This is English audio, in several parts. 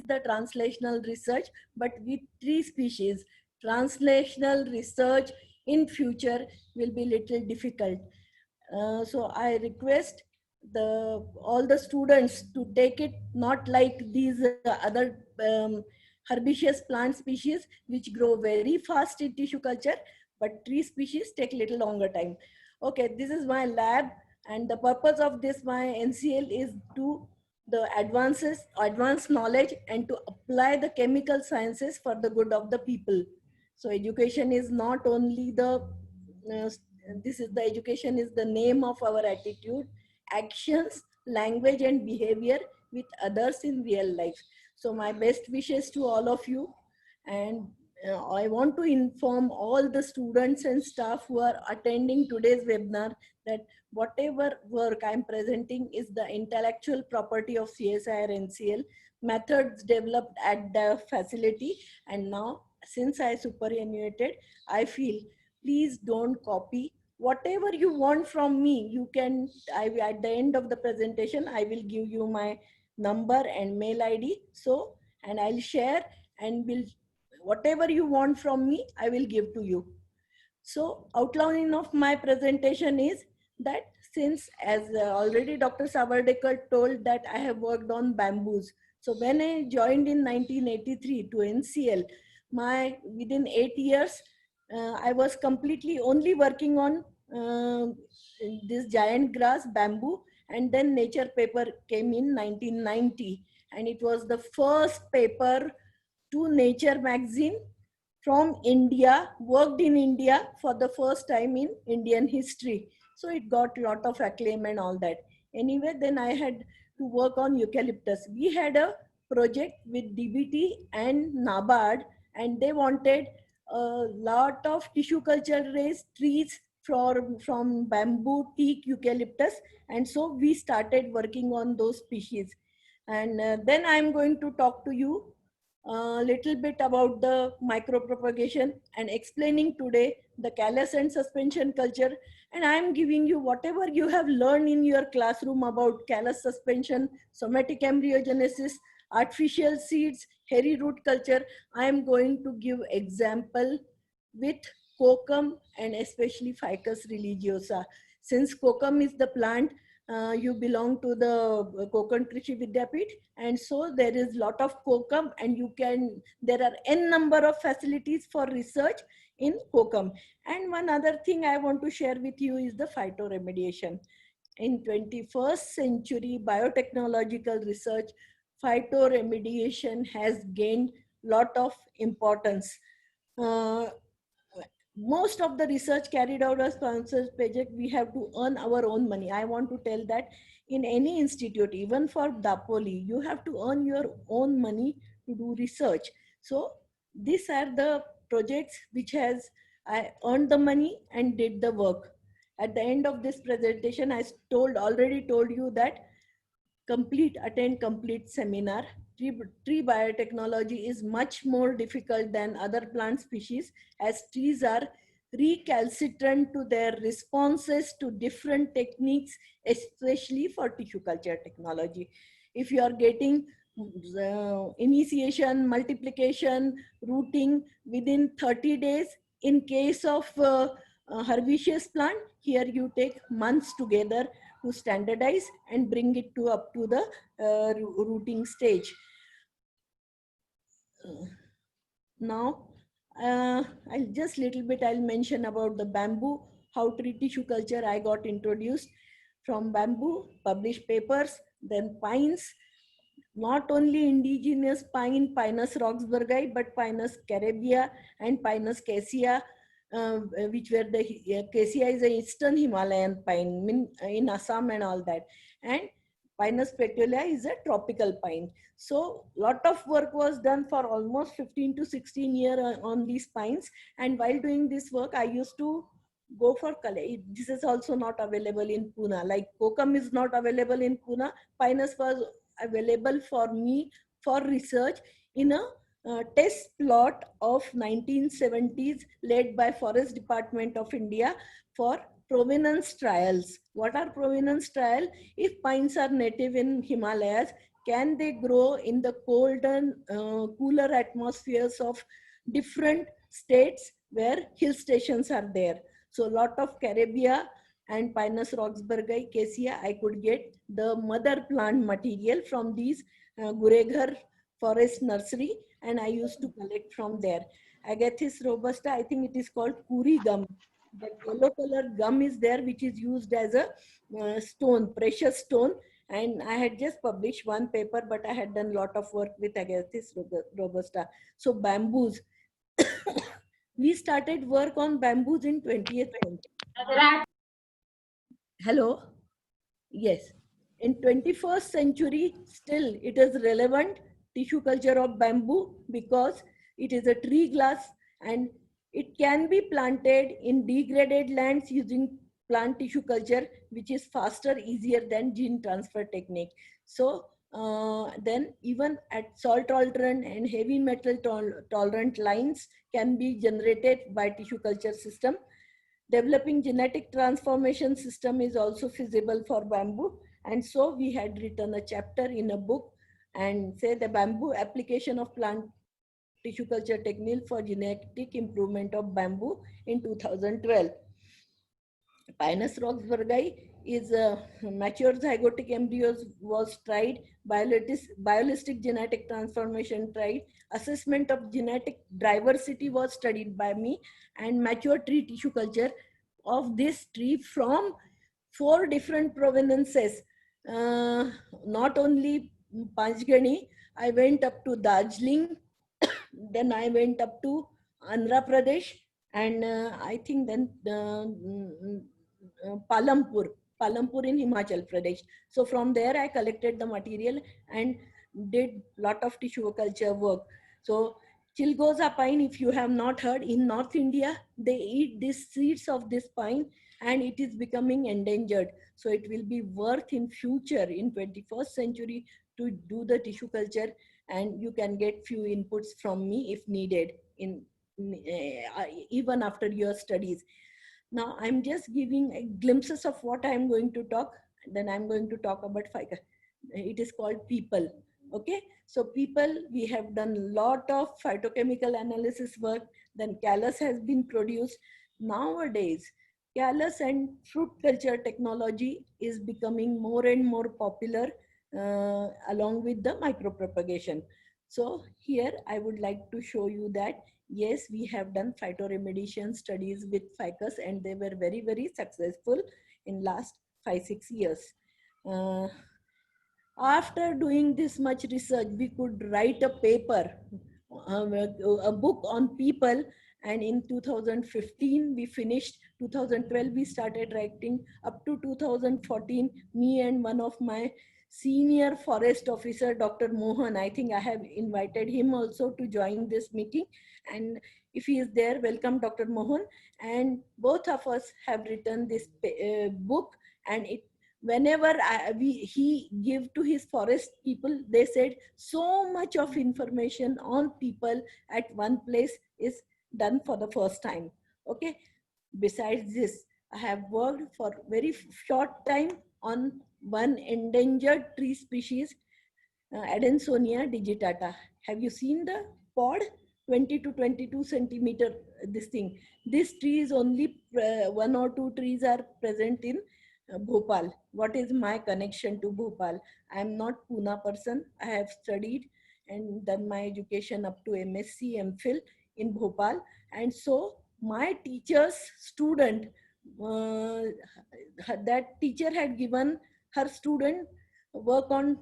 the translational research, but with tree species. Translational research in future will be little difficult. So I request all the students to take it not like these other herbaceous plant species which grow very fast in tissue culture, but tree species take little longer time. Okay, this is my lab, and the purpose of this my NCL is to the advanced knowledge and to apply the chemical sciences for the good of the people. So education is not only uh, this is the education is the name of our attitude, actions, language and behavior with others in real life. So my best wishes to all of you, and I want to inform all the students and staff who are attending today's webinar that whatever work I'm presenting is the intellectual property of CSIR NCL, methods developed at the facility, and now since I superannuated, I feel please don't copy. Whatever you want from me, you can, at the end of the presentation, I will give you my number and mail ID. So, and I'll share and will, whatever you want from me, I will give to you. So outlining of my presentation is that since as already Dr. Savardekar told that I have worked on bamboos. So when I joined in 1983 to NCL, within 8 years, I was completely only working on this giant grass bamboo, and then Nature paper came in 1990, and it was the first paper to Nature magazine from India, worked in India for the first time in Indian history. So it got a lot of acclaim and all that. Anyway, then I had to work on eucalyptus. We had a project with DBT and NABARD, and they wanted a lot of tissue culture raised trees from bamboo, teak, eucalyptus. And so we started working on those species. And then I'm going to talk to you a little bit about the micropropagation and explaining today the callus and suspension culture. And I am giving you whatever you have learned in your classroom about callus suspension, somatic embryogenesis, artificial seeds, hairy root culture. I am going to give example with kokum and especially Ficus religiosa. Since kokum is the plant, you belong to the Konkan Krishi Vidyapith, and so there is lot of kokum, and there are n number of facilities for research in kokum. And one other thing I want to share with you is the phytoremediation. In 21st century biotechnological research, phytoremediation has gained lot of importance. Uh, Most of the research carried out as sponsored project, we have to earn our own money. I want to tell that in any institute, even for Dapoli, you have to earn your own money to do research. So these are the projects which I earned the money and did the work. At the end of this presentation, I already told you that attend complete seminar. Tree biotechnology is much more difficult than other plant species, as trees are recalcitrant to their responses to different techniques, especially for tissue culture technology. If you are getting initiation, multiplication, rooting within 30 days, in case of herbaceous plant, here you take months together to standardize and bring it to up to the rooting stage. Now, I'll just little bit I'll mention about the bamboo, how tree tissue culture I got introduced from bamboo, published papers, then pines, not only indigenous pine, Pinus roxburghi, but Pinus carabia and Pinus cassia, which were the cassia is a eastern Himalayan pine in Assam and all that, and Pinus petiolea is a tropical pine. So lot of work was done for almost 15 to 16 years on these pines, and while doing this work, I used to go for color. This is also not available in Pune. Like kokum is not available in Pune. Pinus was available for me for research in a test plot of 1970s led by Forest Department of India for provenance trials. What are provenance trial? If pines are native in Himalayas, can they grow in the cold and cooler atmospheres of different states where hill stations are there. So a lot of Caribia and Pinus roxburghi, cassia, I could get the mother plant material from these Gureghar forest nursery, and I used to collect from there. Agathis robusta, I think it is called Kuri gum. That yellow color gum is there, which is used as a stone, precious stone. And I had just published one paper, but I had done a lot of work with Agathis robusta. So bamboos, we started work on bamboos in 20th century. Hello? Yes. In 21st century, still it is relevant tissue culture of bamboo because it is a tree glass and it can be planted in degraded lands using plant tissue culture, which is faster, easier than gene transfer technique. So then even at salt tolerant and heavy metal tolerant lines can be generated by tissue culture system. Developing genetic transformation system is also feasible for bamboo. And so we had written a chapter in a book and say the bamboo application of plant tissue culture technique for genetic improvement of bamboo in 2012. Pinus roxburghi is mature zygotic embryos was tried, biolistic genetic transformation tried, assessment of genetic diversity was studied by me, and mature tree tissue culture of this tree from 4 different provenances. Not only Panchgani, I went up to Darjeeling, then I went up to Andhra Pradesh, and I think then Palampur, Palampur in Himachal Pradesh. So from there I collected the material and did lot of tissue culture work. So Chilgoza pine, if you have not heard, in North India, they eat these seeds of this pine and it is becoming endangered. So it will be worth in future, in 21st century, to do the tissue culture, and you can get few inputs from me if needed in even after your studies. Now I'm just giving glimpses of what I'm going to talk. Then I'm going to talk about FICA. It is called people. Okay, so people, we have done a lot of phytochemical analysis work. Then callus has been produced. Nowadays, callus and fruit culture technology is becoming more and more popular along with the micropropagation. So here I would like to show you that yes, we have done phytoremediation studies with ficus and they were very, very successful in last 5-6 years. After doing this much research, we could write a paper, a book on people. And in 2015, we finished. 2012, we started writing. Up to 2014, me and one of my senior forest officer, Dr. Mohan, I think I have invited him also to join this meeting. And if he is there, welcome Dr. Mohan. And both of us have written this book, and it whenever he give to his forest people, they said so much of information on people at one place is done for the first time. Okay, besides this, I have worked for very short time on one endangered tree species, Adansonia digitata. Have you seen the pod? 20 to 22 centimeter, this thing. This tree is only, 1 or 2 trees are present in Bhopal. What is my connection to Bhopal? I am not Pune person. I have studied and done my education up to MSc, MPhil in Bhopal. And so my teacher's student, uh, that teacher had given her student work on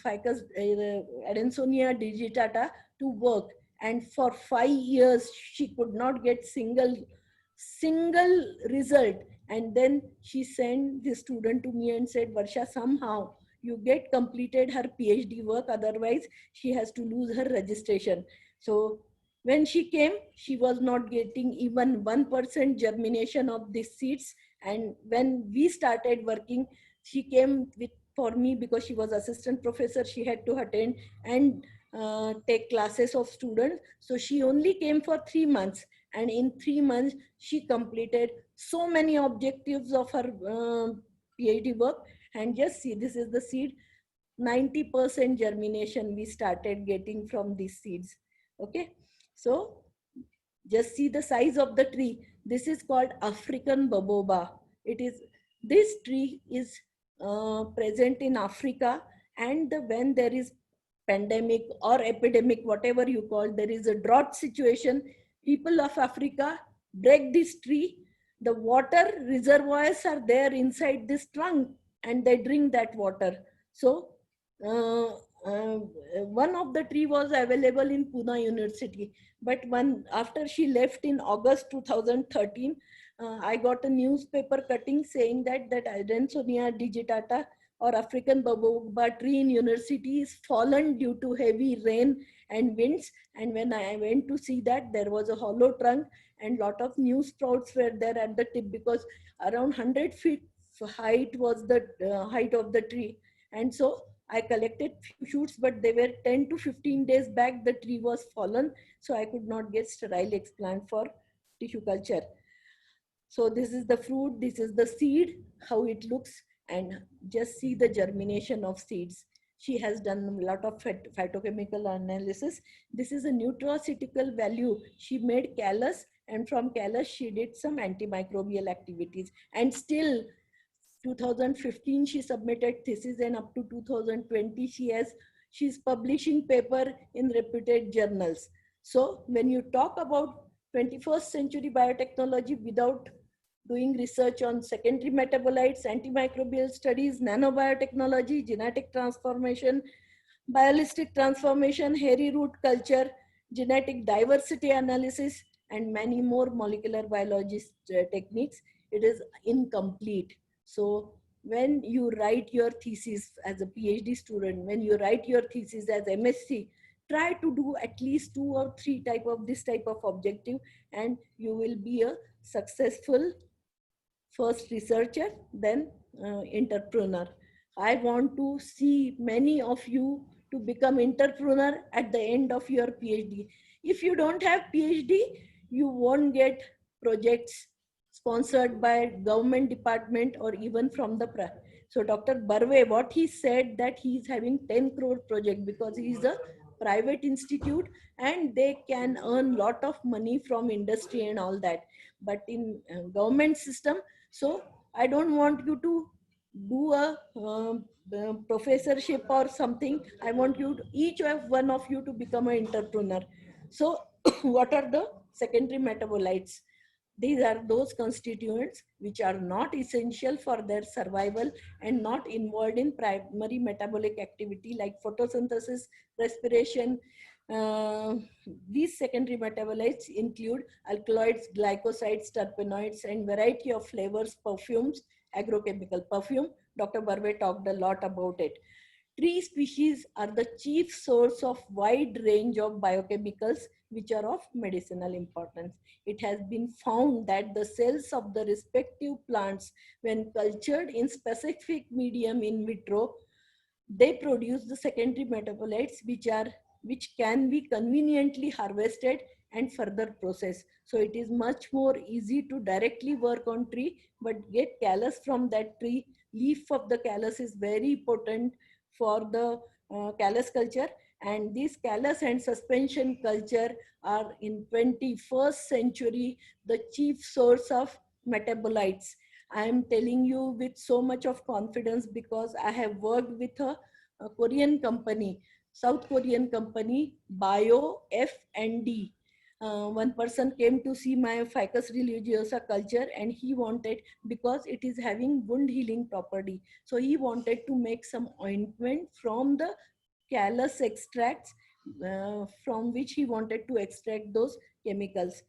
ficus, Adansonia digitata to work. And for 5 years, she could not get single result. And then she sent the student to me and said, Varsha, somehow you get completed her PhD work, otherwise she has to lose her registration. So when she came, she was not getting even 1% germination of these seeds. And when we started working, she came with for me because she was assistant professor. She had to attend and take classes of students. So she only came for 3 months. And in 3 months, she completed so many objectives of her PhD work. And just see, this is the seed. 90% germination we started getting from these seeds. Okay, so just see the size of the tree. This is called African baobab. This tree is present in Africa, and when there is pandemic or epidemic, whatever you call, there is a drought situation, people of Africa break this tree. The water reservoirs are there inside this trunk, and they drink that water. So uh, uh, one of the tree was available in Pune University, but when after she left in August 2013, I got a newspaper cutting saying that Adansonia digitata or African baobab tree in university is fallen due to heavy rain and winds. And when I went to see that, there was a hollow trunk and lot of new sprouts were there at the tip, because around 100 feet height was the height of the tree. And so I collected few shoots, but they were 10 to 15 days back, the tree was fallen. So I could not get sterile explant for tissue culture. So this is the fruit, this is the seed, how it looks, and just see the germination of seeds. She has done a lot of phytochemical analysis. This is a nutraceutical value. She made callus, and from callus she did some antimicrobial activities. And still 2015 she submitted thesis, and up to 2020 she's publishing paper in reputed journals. So when you talk about 21st century biotechnology without doing research on secondary metabolites, antimicrobial studies, nanobiotechnology, genetic transformation, bialistic transformation, hairy root culture, genetic diversity analysis, and many more molecular biology techniques, it is incomplete. So when you write your thesis as a PhD student, when you write your thesis as MSc, try to do at least 2 or 3 type of this type of objective, and you will be a successful first researcher, then entrepreneur. I want to see many of you to become entrepreneur at the end of your PhD. If you don't have PhD, you won't get projects sponsored by government department or even from the so Dr. Barve, what he said, that he is having 10 crore project because he is a private institute and they can earn lot of money from industry and all that. But in government system, so I don't want you to do a professorship or something. I want you to, each of one of you, to become an entrepreneur. So what are the secondary metabolites? These are those constituents which are not essential for their survival and not involved in primary metabolic activity like photosynthesis, respiration. Uh, these secondary metabolites include alkaloids, glycosides, terpenoids, and variety of flavors, perfumes, agrochemical perfume. Dr. Barve talked a lot about it. Tree species are the chief source of wide range of biochemicals which are of medicinal importance. It has been found that the cells of the respective plants, when cultured in specific medium in vitro, they produce the secondary metabolites which can be conveniently harvested and further processed. So it is much more easy to directly work on tree, but get callus from that tree. Leaf of the callus is very potent for the callus culture, and this callus and suspension culture are in 21st century the chief source of metabolites. I am telling you with so much of confidence because I have worked with a Korean company, South Korean company, Bio F&D. One person came to see my Ficus religiosa culture, and he wanted, because it is having wound healing property, so he wanted to make some ointment from the callus extracts, from which he wanted to extract those chemicals.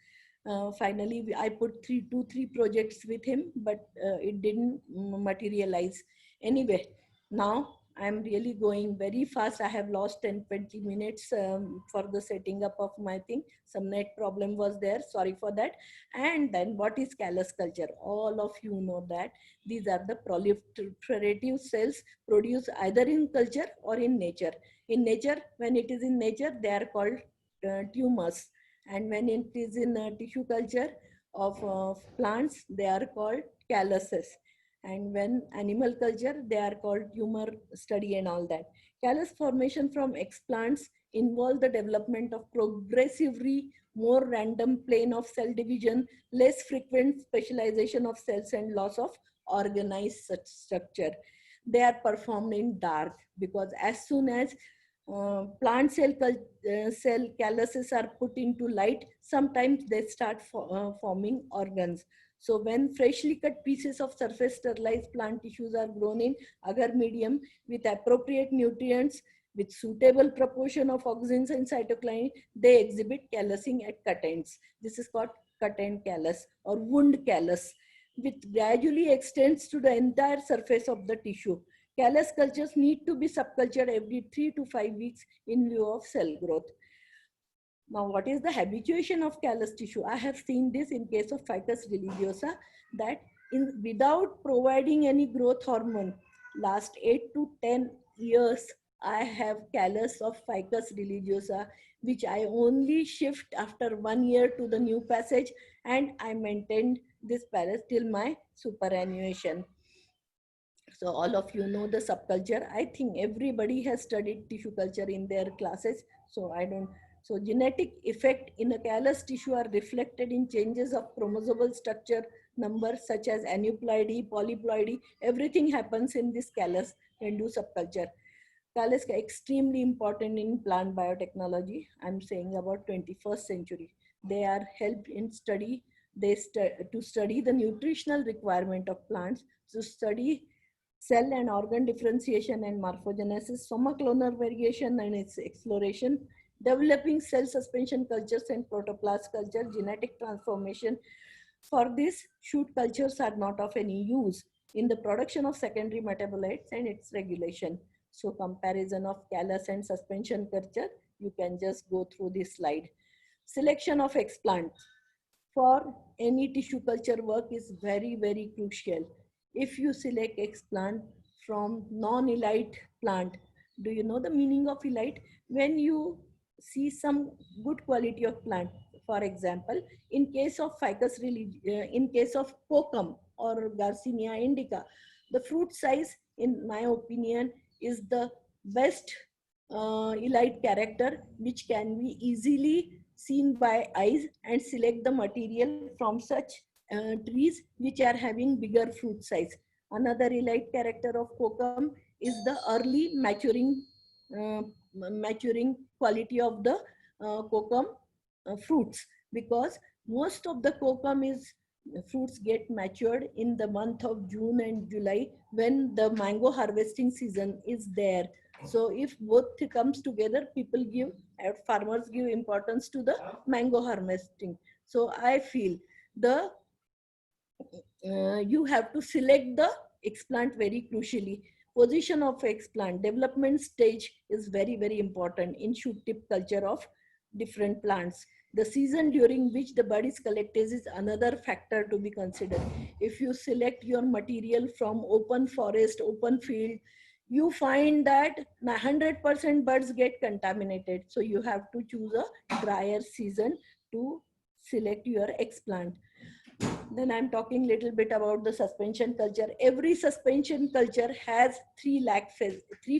Finally, I put 3 projects with him, but it didn't materialize. Anyway, now I'm really going very fast. I have lost 10-20 minutes for the setting up of my thing. Some net problem was there. Sorry for that. And then what is callus culture? All of you know that these are the proliferative cells produced either in culture or in nature. In nature, when it is in nature, they are called tumors. And when it is in tissue culture of plants, they are called calluses. And when animal culture, they are called tumor study and all that. Callus formation from explants involve the development of progressively more random plane of cell division, less frequent specialization of cells, and loss of organized such structure. They are performed in dark because as soon as plant cell calluses are put into light, sometimes they start forming organs. So when freshly cut pieces of surface sterilized plant tissues are grown in agar medium with appropriate nutrients, with suitable proportion of auxins and cytokinin, they exhibit callusing at cut ends. This is called cut end callus or wound callus, which gradually extends to the entire surface of the tissue. Callus cultures need to be subcultured every 3 to 5 weeks in view of cell growth. Now, what is the habituation of callus tissue? I have seen this in case of Ficus religiosa, that without providing any growth hormone, last 8 to 10 years, I have callus of Ficus religiosa, which I only shift after 1 year to the new passage, and I maintained this palace till my superannuation. So all of you know the subculture. I think everybody has studied tissue culture in their classes. So I don't. So genetic effect in a callus tissue are reflected in changes of chromosomal structure numbers such as aneuploidy, polyploidy. Everything happens in this callus when do subculture. Callus are extremely important in plant biotechnology. I'm saying about 21st century. They are helped in study. To study the nutritional requirement of plants, to study cell and organ differentiation and morphogenesis, somaclonar variation and its exploration, developing cell suspension cultures and protoplast culture, genetic transformation. For this, shoot cultures are not of any use in the production of secondary metabolites and its regulation. So comparison of callus and suspension culture, you can just go through this slide. Selection of explants for any tissue culture work is very, very crucial. If you select explant from non-elite plant, do you know the meaning of elite? When you see some good quality of plant, for example, in case of in case of Kokum or Garcinia indica, the fruit size, in my opinion, is the best elite character, which can be easily seen by eyes, and select the material from such trees which are having bigger fruit size. Another elite character of Kokum is the early maturing quality of the Kokum fruits, because most of the Kokum is fruits get matured in the month of June and July when the mango harvesting season is there. So if both comes together, farmers give importance to the mango harvesting. So I feel the you have to select the explant very crucially. Position of explant, development stage is very, very important in shoot tip culture of different plants. The season during which the bud is collected is another factor to be considered. If you select your material from open forest, open field, you find that 100% buds get contaminated. So you have to choose a drier season to select your explant. Then I'm talking little bit about the suspension culture. Every suspension culture has three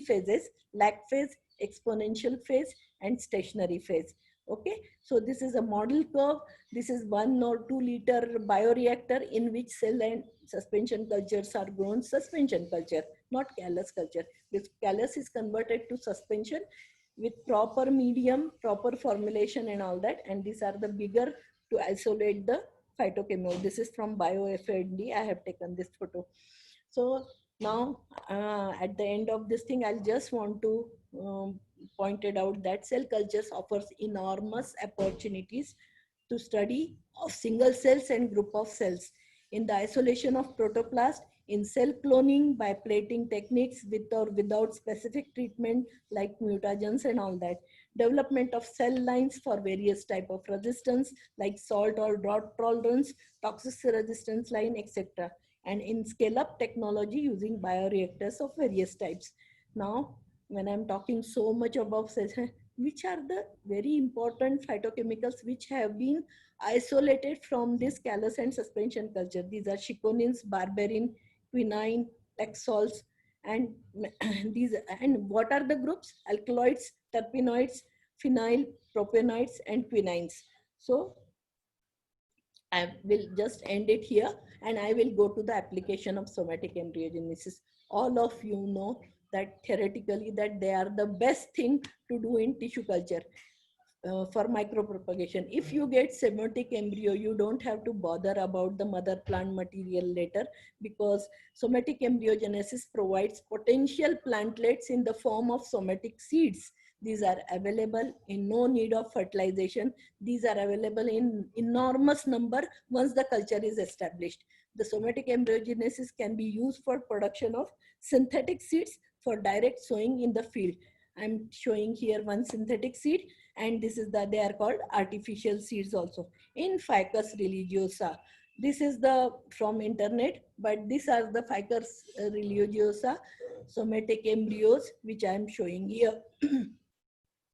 phases: lag phase, exponential phase, and stationary phase. Okay, so this is a model curve. This is 1 or 2 liter bioreactor in which cell and suspension cultures are grown. Suspension culture, not callus culture. This callus is converted to suspension with proper medium, proper formulation and all that. And these are the bigger to isolate the phytochemical. This is from BioFND. I have taken this photo. So now at the end of this thing, I'll just want to pointed out that cell cultures offers enormous opportunities to study of single cells and group of cells in the isolation of protoplast, in cell cloning by plating techniques with or without specific treatment like mutagens and all that, development of cell lines for various type of resistance like salt or drought tolerance, toxic resistance line, etc. And in scale up technology using bioreactors of various types. Now, when I'm talking so much about cells, which are the very important phytochemicals which have been isolated from this callus and suspension culture. These are chikunins, barberin, quinine, taxols, and these. And what are the groups? Alkaloids, terpenoids, phenyl, propanoids, and quinines. So I will just end it here, and I will go to the application of somatic embryogenesis. All of you know that theoretically that they are the best thing to do in tissue culture for micropropagation. If you get somatic embryo, you don't have to bother about the mother plant material later, because somatic embryogenesis provides potential plantlets in the form of somatic seeds. These are available in no need of fertilization. These are available in enormous number once the culture is established. The somatic embryogenesis can be used for production of synthetic seeds for direct sowing in the field. I'm showing here one synthetic seed, and this is they are called artificial seeds also in Ficus religiosa. This is the from internet, but these are the Ficus religiosa somatic embryos which I am showing here.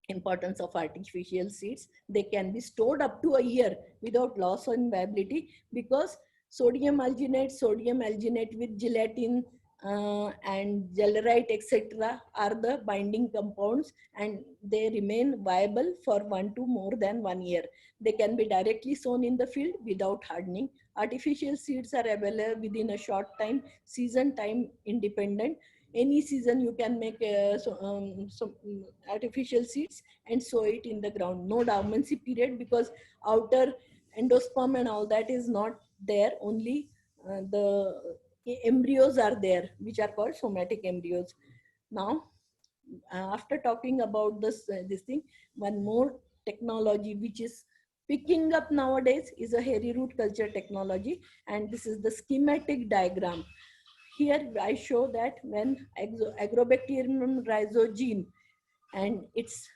Importance of artificial seeds: they can be stored up to a year without loss of viability, because sodium alginate with gelatin and gellerite etc. are the binding compounds, and they remain viable for 1 to more than 1 year. They can be directly sown in the field without hardening. Artificial seeds are available within a short time, season time independent. Any season you can make some artificial seeds and sow it in the ground. No dormancy period, because outer endosperm and all that is not there. Only the embryos are there, which are called somatic embryos. Now, after talking about this thing, one more technology which is picking up nowadays is a hairy root culture technology, and this is the schematic diagram. Here I show that when Agrobacterium rhizogene, and its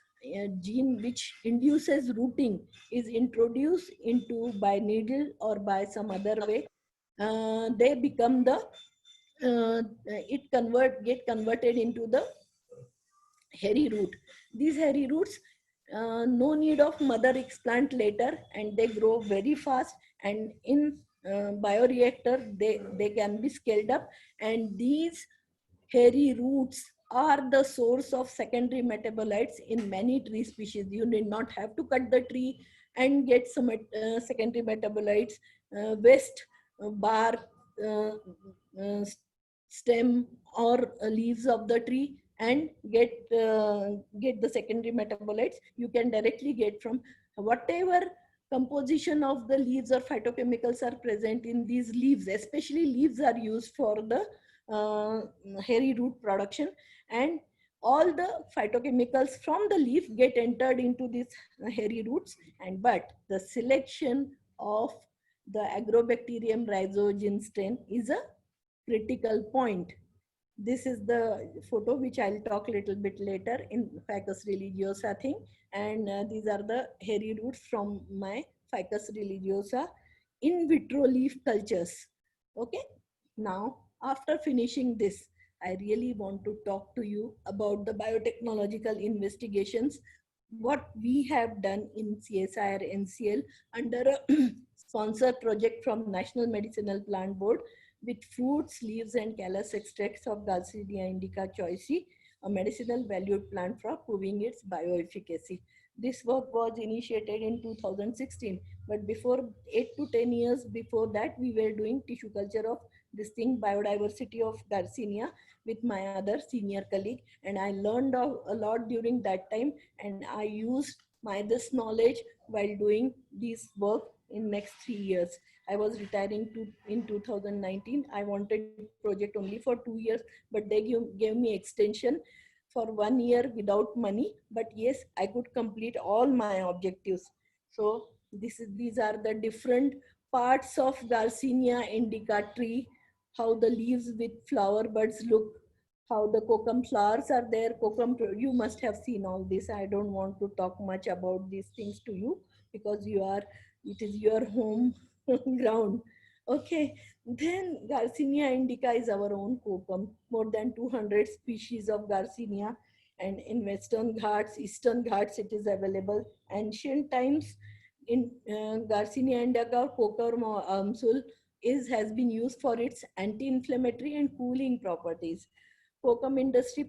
gene which induces rooting, is introduced into by needle or by some other way, they become the get converted into the hairy root. These hairy roots, no need of mother explant later, and they grow very fast, and in bioreactor they can be scaled up, and these hairy roots are the source of secondary metabolites in many tree species. You need not have to cut the tree and get some secondary metabolites, waste, bark, uh, uh, stem, or leaves of the tree, and get the secondary metabolites. You can directly get from whatever composition of the leaves or phytochemicals are present in these leaves. Especially leaves are used for the uh, hairy root production, and all the phytochemicals from the leaf get entered into these hairy roots. And but the selection of the Agrobacterium rhizogene strain is a critical point. This is the photo which I'll talk a little bit later in Ficus religiosa thing. And these are the hairy roots from my Ficus religiosa in vitro leaf cultures. Okay. Now, after finishing this, I really want to talk to you about the biotechnological investigations, what we have done in CSIR NCL under a sponsored project from National Medicinal Plant Board, with fruits, leaves, and callus extracts of Garcinia indica choicei, a medicinal valued plant, for proving its bioefficacy. This work was initiated in 2016, but before 8 to 10 years before that, we were doing tissue culture of this thing, biodiversity of Garcinia, with my other senior colleague, and I learned a lot during that time, and I used my this knowledge while doing this work in next 3 years. I was retiring in 2019. I wanted project only for 2 years, but they gave me extension for 1 year without money. But yes, I could complete all my objectives. So these are the different parts of Garcinia indica tree, how the leaves with flower buds look, how the kokum flowers are there. Kokum, you must have seen all this. I don't want to talk much about these things to you, because it is your home ground. Okay, then Garcinia indica is our own kokum. More than 200 species of Garcinia, and in Western Ghats, Eastern Ghats, it is available. Ancient times in Garcinia indica, Kokum or Amsul has been used for its anti-inflammatory and cooling properties. Kokum industry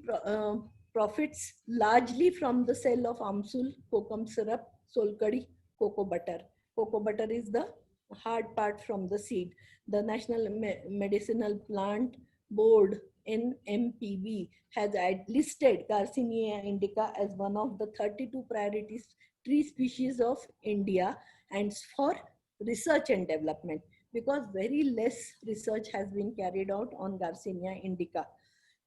profits largely from the sale of Amsul, kokum syrup, solkadi, cocoa butter. Cocoa butter is the hard part from the seed. The National Medicinal Plant Board NMPB has listed Garcinia indica as one of the 32 priority tree species of India and for research and development, because very less research has been carried out on Garcinia indica.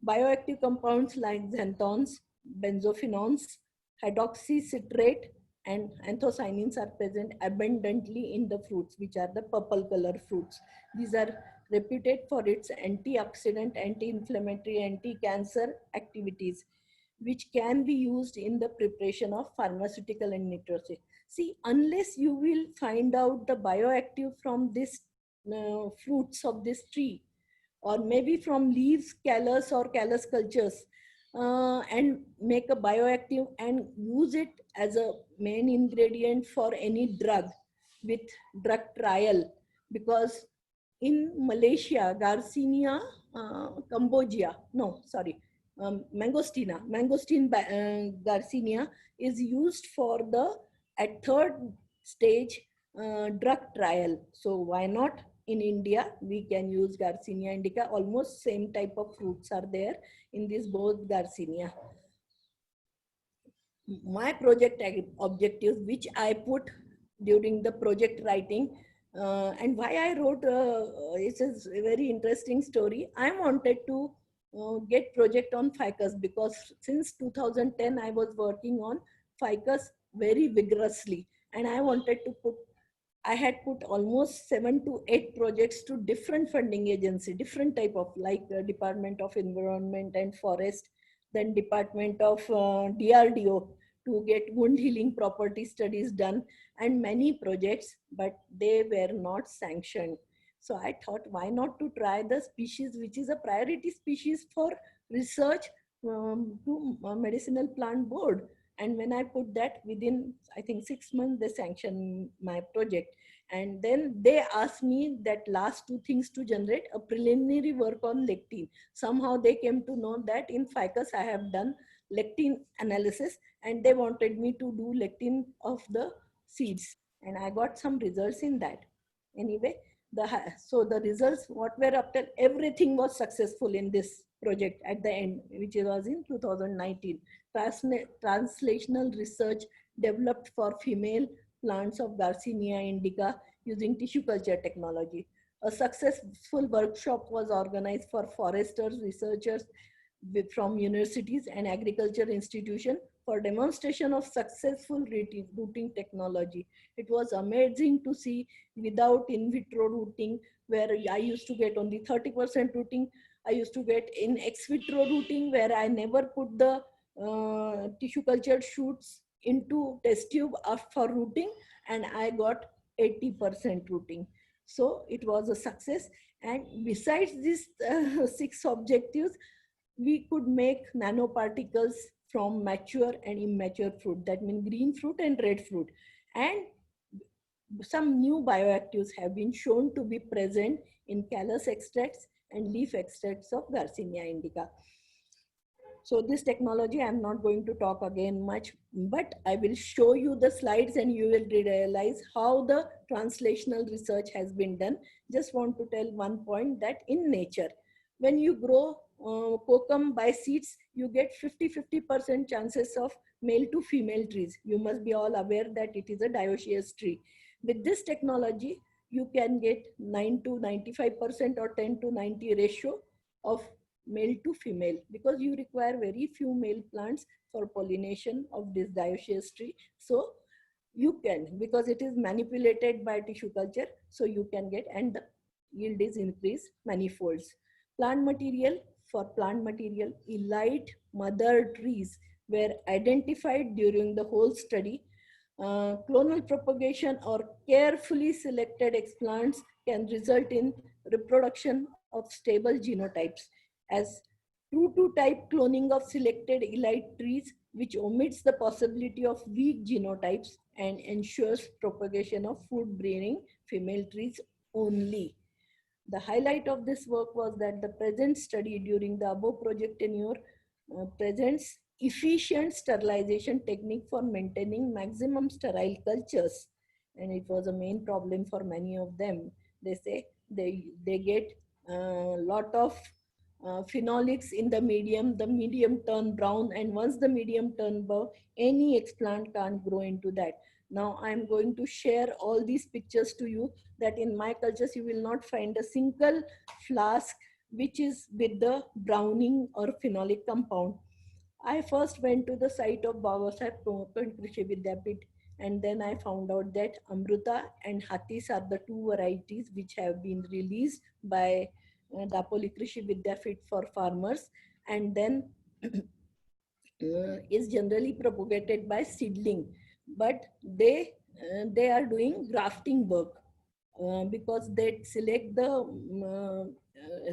Bioactive compounds like xanthones, benzophenones, hydroxycitrate, and anthocyanins are present abundantly in the fruits, which are the purple color fruits. These are reputed for its antioxidant, anti-inflammatory, anti-cancer activities, which can be used in the preparation of pharmaceutical and nutraceutical. See, unless you will find out the bioactive from this fruits of this tree, or maybe from leaves, callus or callus cultures, and make a bioactive and use it as a main ingredient for any drug with drug trial. Because in Malaysia, Garcinia Cambogia, no, sorry, mangosteen Garcinia is used for the at third stage drug trial. So why not in India? We can use Garcinia indica. Almost same type of fruits are there in this both Garcinia. My project objectives, which I put during the project writing, and why I wrote, it's a very interesting story. I wanted to get project on ficus, because since 2010 I was working on ficus very vigorously, and I wanted to put, I had put almost 7 to 8 projects to different funding agency, different type of, like Department of Environment and Forest, then Department of DRDO, to get wound healing property studies done, and many projects, but they were not sanctioned. So I thought, why not to try the species which is a priority species for research to Medicinal Plant Board. And when I put that, within I think 6 months they sanctioned my project. And then they asked me that last 2 things to generate a preliminary work on lectin. Somehow they came to know that in ficus I have done lectin analysis, and they wanted me to do lectin of the seeds, and I got some results in that. Anyway, so the results what were after, everything was successful in this project at the end, which was in 2019. Translational research developed for female plants of Garcinia indica using tissue culture technology. A successful workshop was organized for foresters, researchers from universities and agriculture institution for demonstration of successful rooting technology. It was amazing to see without in vitro rooting, where I used to get only 30% rooting. I used to get in ex vitro rooting, where I never put the tissue cultured shoots into test tube for rooting, and I got 80% rooting. So it was a success. And besides these 6 objectives, we could make nanoparticles from mature and immature fruit, that means green fruit and red fruit. And some new bioactives have been shown to be present in callus extracts and leaf extracts of Garcinia indica. So this technology, I'm not going to talk again much, but I will show you the slides and you will realize how the translational research has been done. Just want to tell one point, that in nature, when you grow kokum by seeds, you get 50% chances of male to female trees. You must be all aware that it is a dioecious tree. With this technology, you can get 9 to 95% or 10 to 90 ratio of male to female, because you require very few male plants for pollination of this dioecious tree. So you can, because it is manipulated by tissue culture, so you can get, and the yield is increased manifolds. Plant material, for plant material, elite mother trees were identified during the whole study. Clonal propagation or carefully selected explants can result in reproduction of stable genotypes, as true to type cloning of selected elite trees, which omits the possibility of weak genotypes and ensures propagation of food bearing female trees only. The highlight of this work was that the present study during the above project tenure presents efficient sterilization technique for maintaining maximum sterile cultures. And it was a main problem for many of them. They say they get a lot of phenolics in the medium turn brown, and once the medium turn brown, any explant can't grow into that. Now I'm going to share all these pictures to you, that in my cultures you will not find a single flask which is with the browning or phenolic compound. I first went to the site of Babasaheb Konkण Krishi Vidyapit, and then I found out that Amruta and Hatis are the two varieties which have been released by Dapoli Krishi Vidyapit for farmers, and then is generally propagated by seedling, but they are doing grafting work because they select the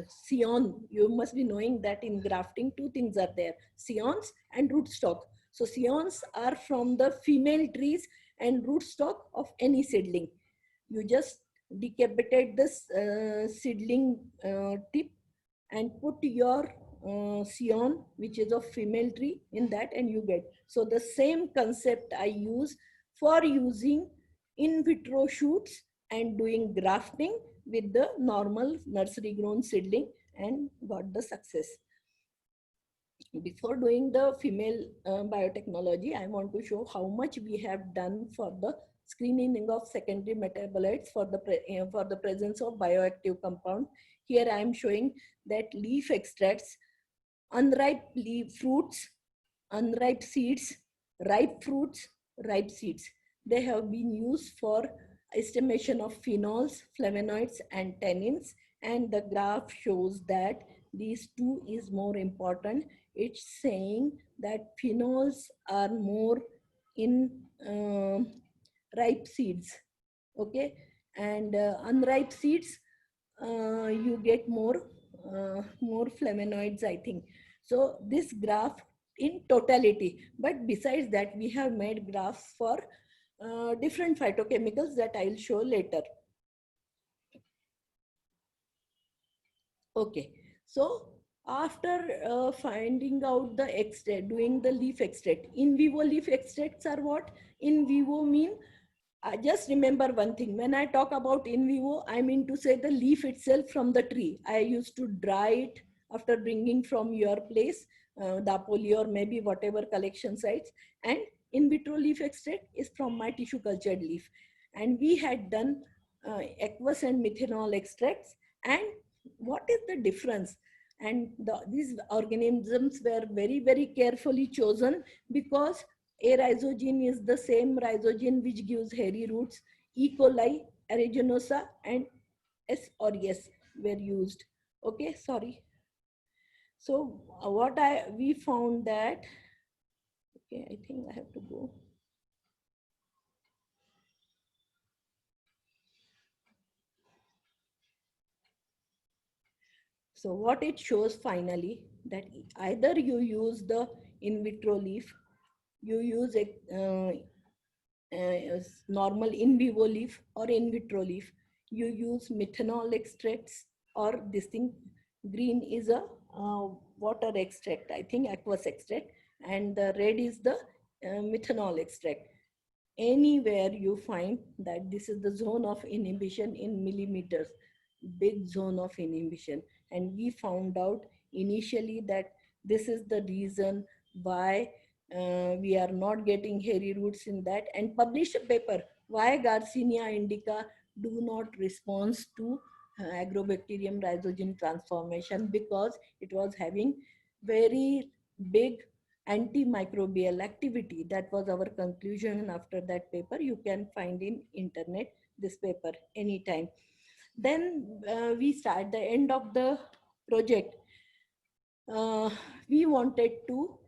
scion. You must be knowing that in grafting two things are there: scions and rootstock. So scions are from the female trees and rootstock of any seedling. You just decapitate this seedling tip and put your scion, which is of female tree, in that, and you get. So the same concept I use for using in vitro shoots and doing grafting with the normal nursery grown seedling, and got the success. Before doing the female biotechnology, I want to show how much we have done for the screening of secondary metabolites for the presence of bioactive compound. Here I am showing that leaf extracts, unripe leaf fruits, unripe seeds, ripe fruits, ripe seeds. They have been used for estimation of phenols, flavonoids, and tannins. And the graph shows that these two is more important. It's saying that phenols are more in ripe seeds, okay, and unripe seeds you get more flavonoids, I think. So this graph in totality, but besides that we have made graphs for different phytochemicals that I'll show later. Okay, so after finding out the extract, doing the leaf extract, in vivo leaf extracts are what? In vivo mean, I just remember one thing. When I talk about in vivo, I mean to say the leaf itself from the tree. I used to dry it after bringing from your place, Dapoli or maybe whatever collection sites. And in vitro leaf extract is from my tissue cultured leaf. And we had done aqueous and methanol extracts. And what is the difference? And these organisms were very, very carefully chosen because a rhizogene is the same rhizogene which gives hairy roots. E. coli, aeruginosa, and S. aureus were used. Okay, sorry. So we found that, okay, I think I have to go. So what it shows finally, that either you use the in vitro leaf, you use normal in vivo leaf or in vitro leaf, you use methanol extracts, or this thing green is a water extract, I think aqueous extract, and the red is the methanol extract. Anywhere you find that this is the zone of inhibition in millimeters, big zone of inhibition. And we found out initially that this is the reason why we are not getting hairy roots in that, and published a paper why Garcinia indica do not respond to Agrobacterium rhizogene transformation, because it was having very big antimicrobial activity. That was our conclusion after that paper. You can find in internet this paper anytime. Then we start the end of the project. We wanted to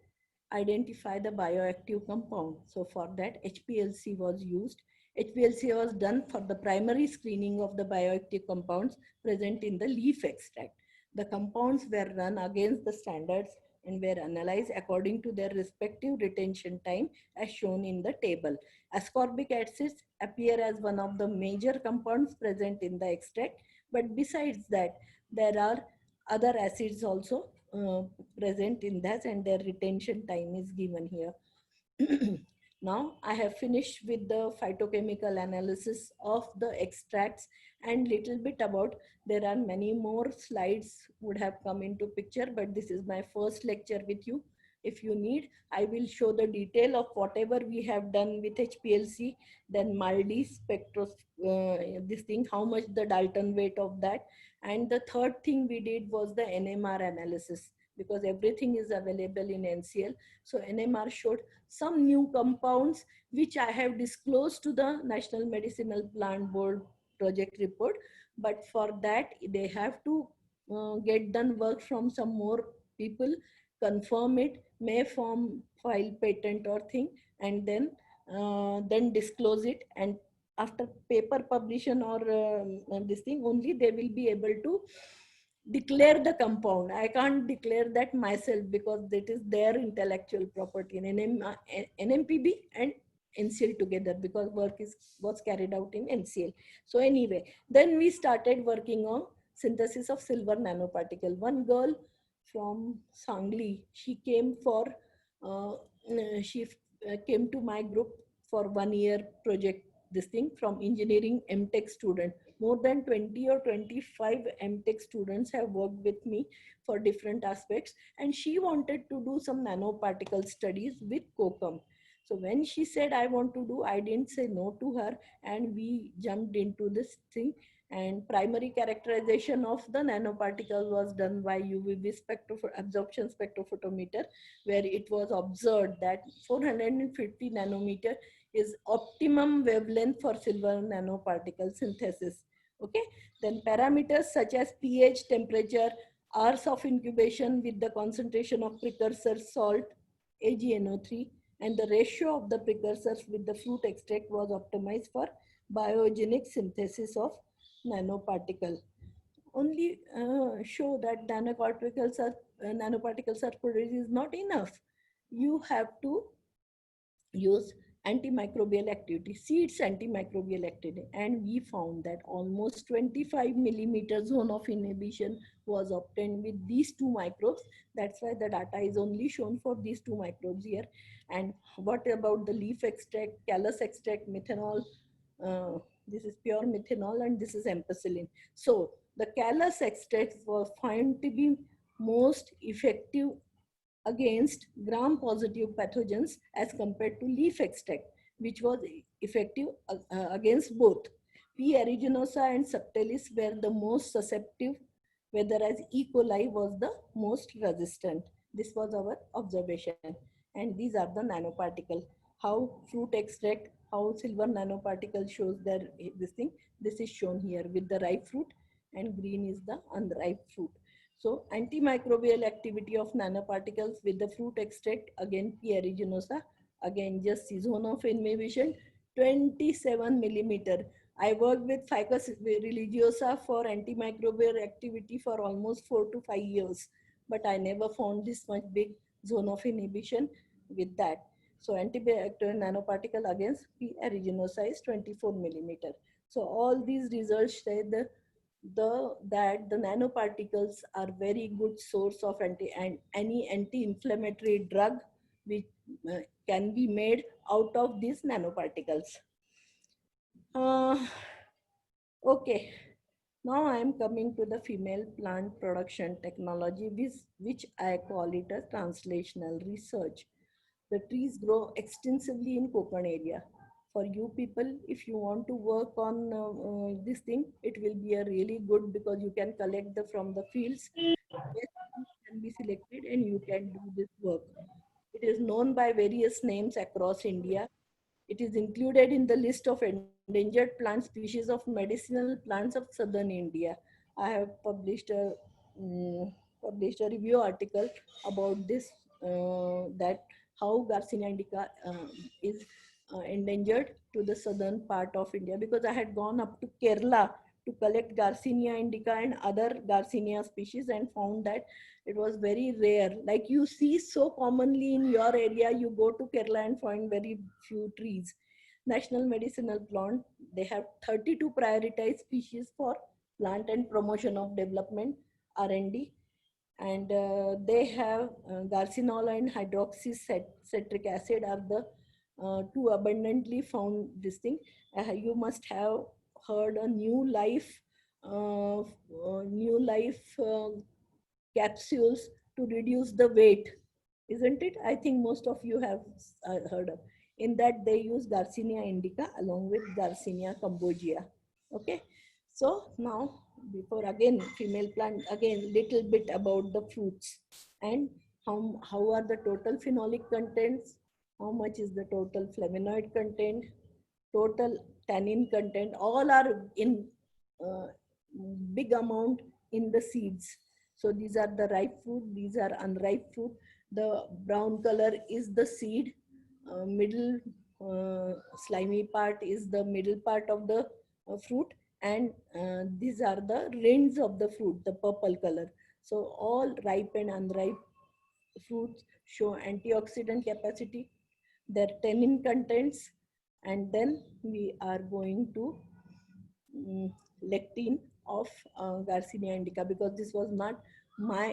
identify the bioactive compound. So for that HPLC was used. HPLC was done for the primary screening of the bioactive compounds present in the leaf extract. The compounds were run against the standards and were analyzed according to their respective retention time as shown in the table. Ascorbic acids appear as one of the major compounds present in the extract, but besides that, there are other acids also present in that, and their retention time is given here. Now I have finished with the phytochemical analysis of the extracts and little bit about, there are many more slides would have come into picture, but this is my first lecture with you. If you need, I will show the detail of whatever we have done with HPLC, then MALDI spectros, this thing, how much the Dalton weight of that. And the third thing we did was the NMR analysis, because everything is available in NCL. So NMR showed some new compounds which I have disclosed to the National Medicinal Plant Board project report. But for that, they have to get done work from some more people, confirm it, may form file patent or thing, and then disclose it. And after paper publication or this thing, only they will be able to declare the compound. I can't declare that myself because that is their intellectual property, and NMPB and NCL together, because work was carried out in NCL. So anyway, then we started working on synthesis of silver nanoparticle. One girl from Sangli, she came for she came to my group for 1 year project, this thing, from engineering MTech student. More than 20 or 25 MTech students have worked with me for different aspects, and she wanted to do some nanoparticle studies with COCOM. So when she said I want to do, I didn't say no to her, and we jumped into this thing. And primary characterization of the nanoparticle was done by UVB absorption spectrophotometer, where it was observed that 450 nanometer is optimum wavelength for silver nanoparticle synthesis. Okay, then parameters such as pH, temperature, hours of incubation with the concentration of precursor salt, AgNO3, and the ratio of the precursors with the fruit extract was optimized for biogenic synthesis of nanoparticle. Only show that nanoparticles are produced is not enough. You have to use antimicrobial activity, seeds antimicrobial activity, and we found that almost 25 millimeter zone of inhibition was obtained with these two microbes. That's why the data is only shown for these two microbes here. And what about the leaf extract, callus extract, methanol? This is pure methanol and this is ampicillin. So the callus extract was found to be most effective against gram-positive pathogens as compared to leaf extract, which was effective against both. P. aeruginosa and subtilis were the most susceptible, whereas E. coli was the most resistant. This was our observation. And these are the nanoparticle. How fruit extract, how silver nanoparticle shows their this thing. This is shown here with the ripe fruit, and green is the unripe fruit. So antimicrobial activity of nanoparticles with the fruit extract, again P. aeruginosa, again just zone of inhibition, 27 millimeter. I worked with Ficus religiosa for antimicrobial activity for almost 4 to 5 years, but I never found this much big zone of inhibition with that. So antibacterial nanoparticle against P. aeruginosa is 24 millimeter. So all these results say that the nanoparticles are very good source of any anti-inflammatory drug which can be made out of these nanoparticles. Okay, now I am coming to the female plant production technology, which I call it a translational research. The trees grow extensively in Konkan area. For you people, if you want to work on this thing, it will be a really good, because you can collect from the fields. Best trees can be selected and you can do this work. It is known by various names across India. It is included in the list of endangered plant species of medicinal plants of southern India. I have published a review article about this, that how Garcinia indica is endangered to the southern part of India, because I had gone up to Kerala to collect Garcinia indica and other Garcinia species, and found that it was very rare. Like you see so commonly in your area, you go to Kerala and find very few trees. National Medicinal Plant, they have 32 prioritized species for plant and promotion of development, R&D, and they have garcinol and hydroxycitric acid are the two abundantly found this thing. You must have heard a new life capsules to reduce the weight, isn't it? I think most of you have heard of. In that they use Garcinia indica along with Garcinia cambogia. Okay, so now before again female plant, again little bit about the fruits and how are the total phenolic contents, how much is the total flavonoid content, total tannin content, all are in uh, big amount in the seeds. So these are the ripe fruit, these are unripe fruit. The brown color is the seed, middle slimy part is the middle part of the fruit, and these are the rinds of the fruit, the purple color. So all ripe and unripe fruits show antioxidant capacity, their tannin contents, and then we are going to lectin of Garcinia indica, because this was not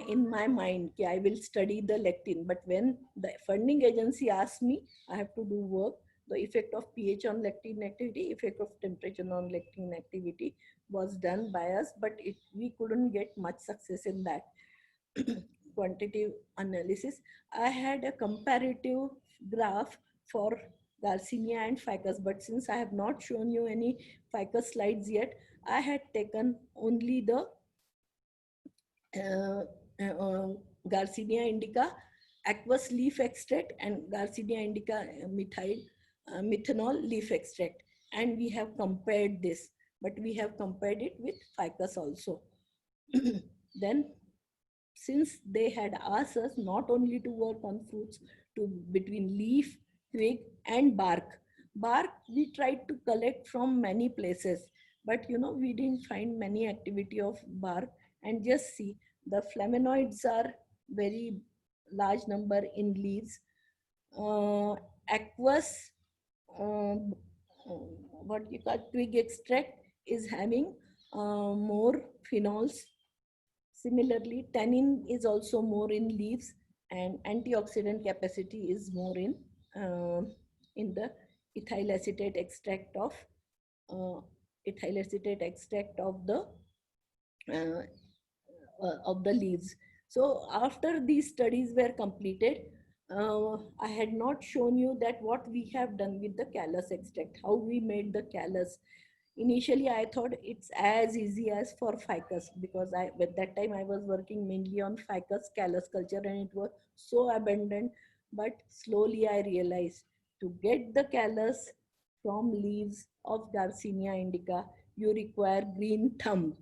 in my mind I will study the lectin. But when the funding agency asked me, I have to do work. The effect of pH on lectin activity, effect of temperature on lectin activity was done by us, but we couldn't get much success in that. Quantitative analysis. I had a comparative graph for Garcinia and ficus, but since I have not shown you any ficus slides yet, I had taken only the uh, Garcinia indica aqueous leaf extract and Garcinia indica methanol leaf extract, and we have compared this, but we have compared it with ficus also. Then since they had asked us not only to work on fruits, to between leaf, twig and bark we tried to collect from many places, but we didn't find many activity of bark. And just see, the flavonoids are very large number in leaves. Aqueous what you call twig extract is having more phenols. Similarly, tannin is also more in leaves, and antioxidant capacity is more in the ethyl acetate extract uh, uh, of the leaves. So after these studies were completed, I had not shown you that what we have done with the callus extract, how we made the callus. Initially, I thought it's as easy as for ficus, because at that time I was working mainly on ficus callus culture and it was so abundant. But slowly I realized to get the callus from leaves of Garcinia indica, you require green thumb.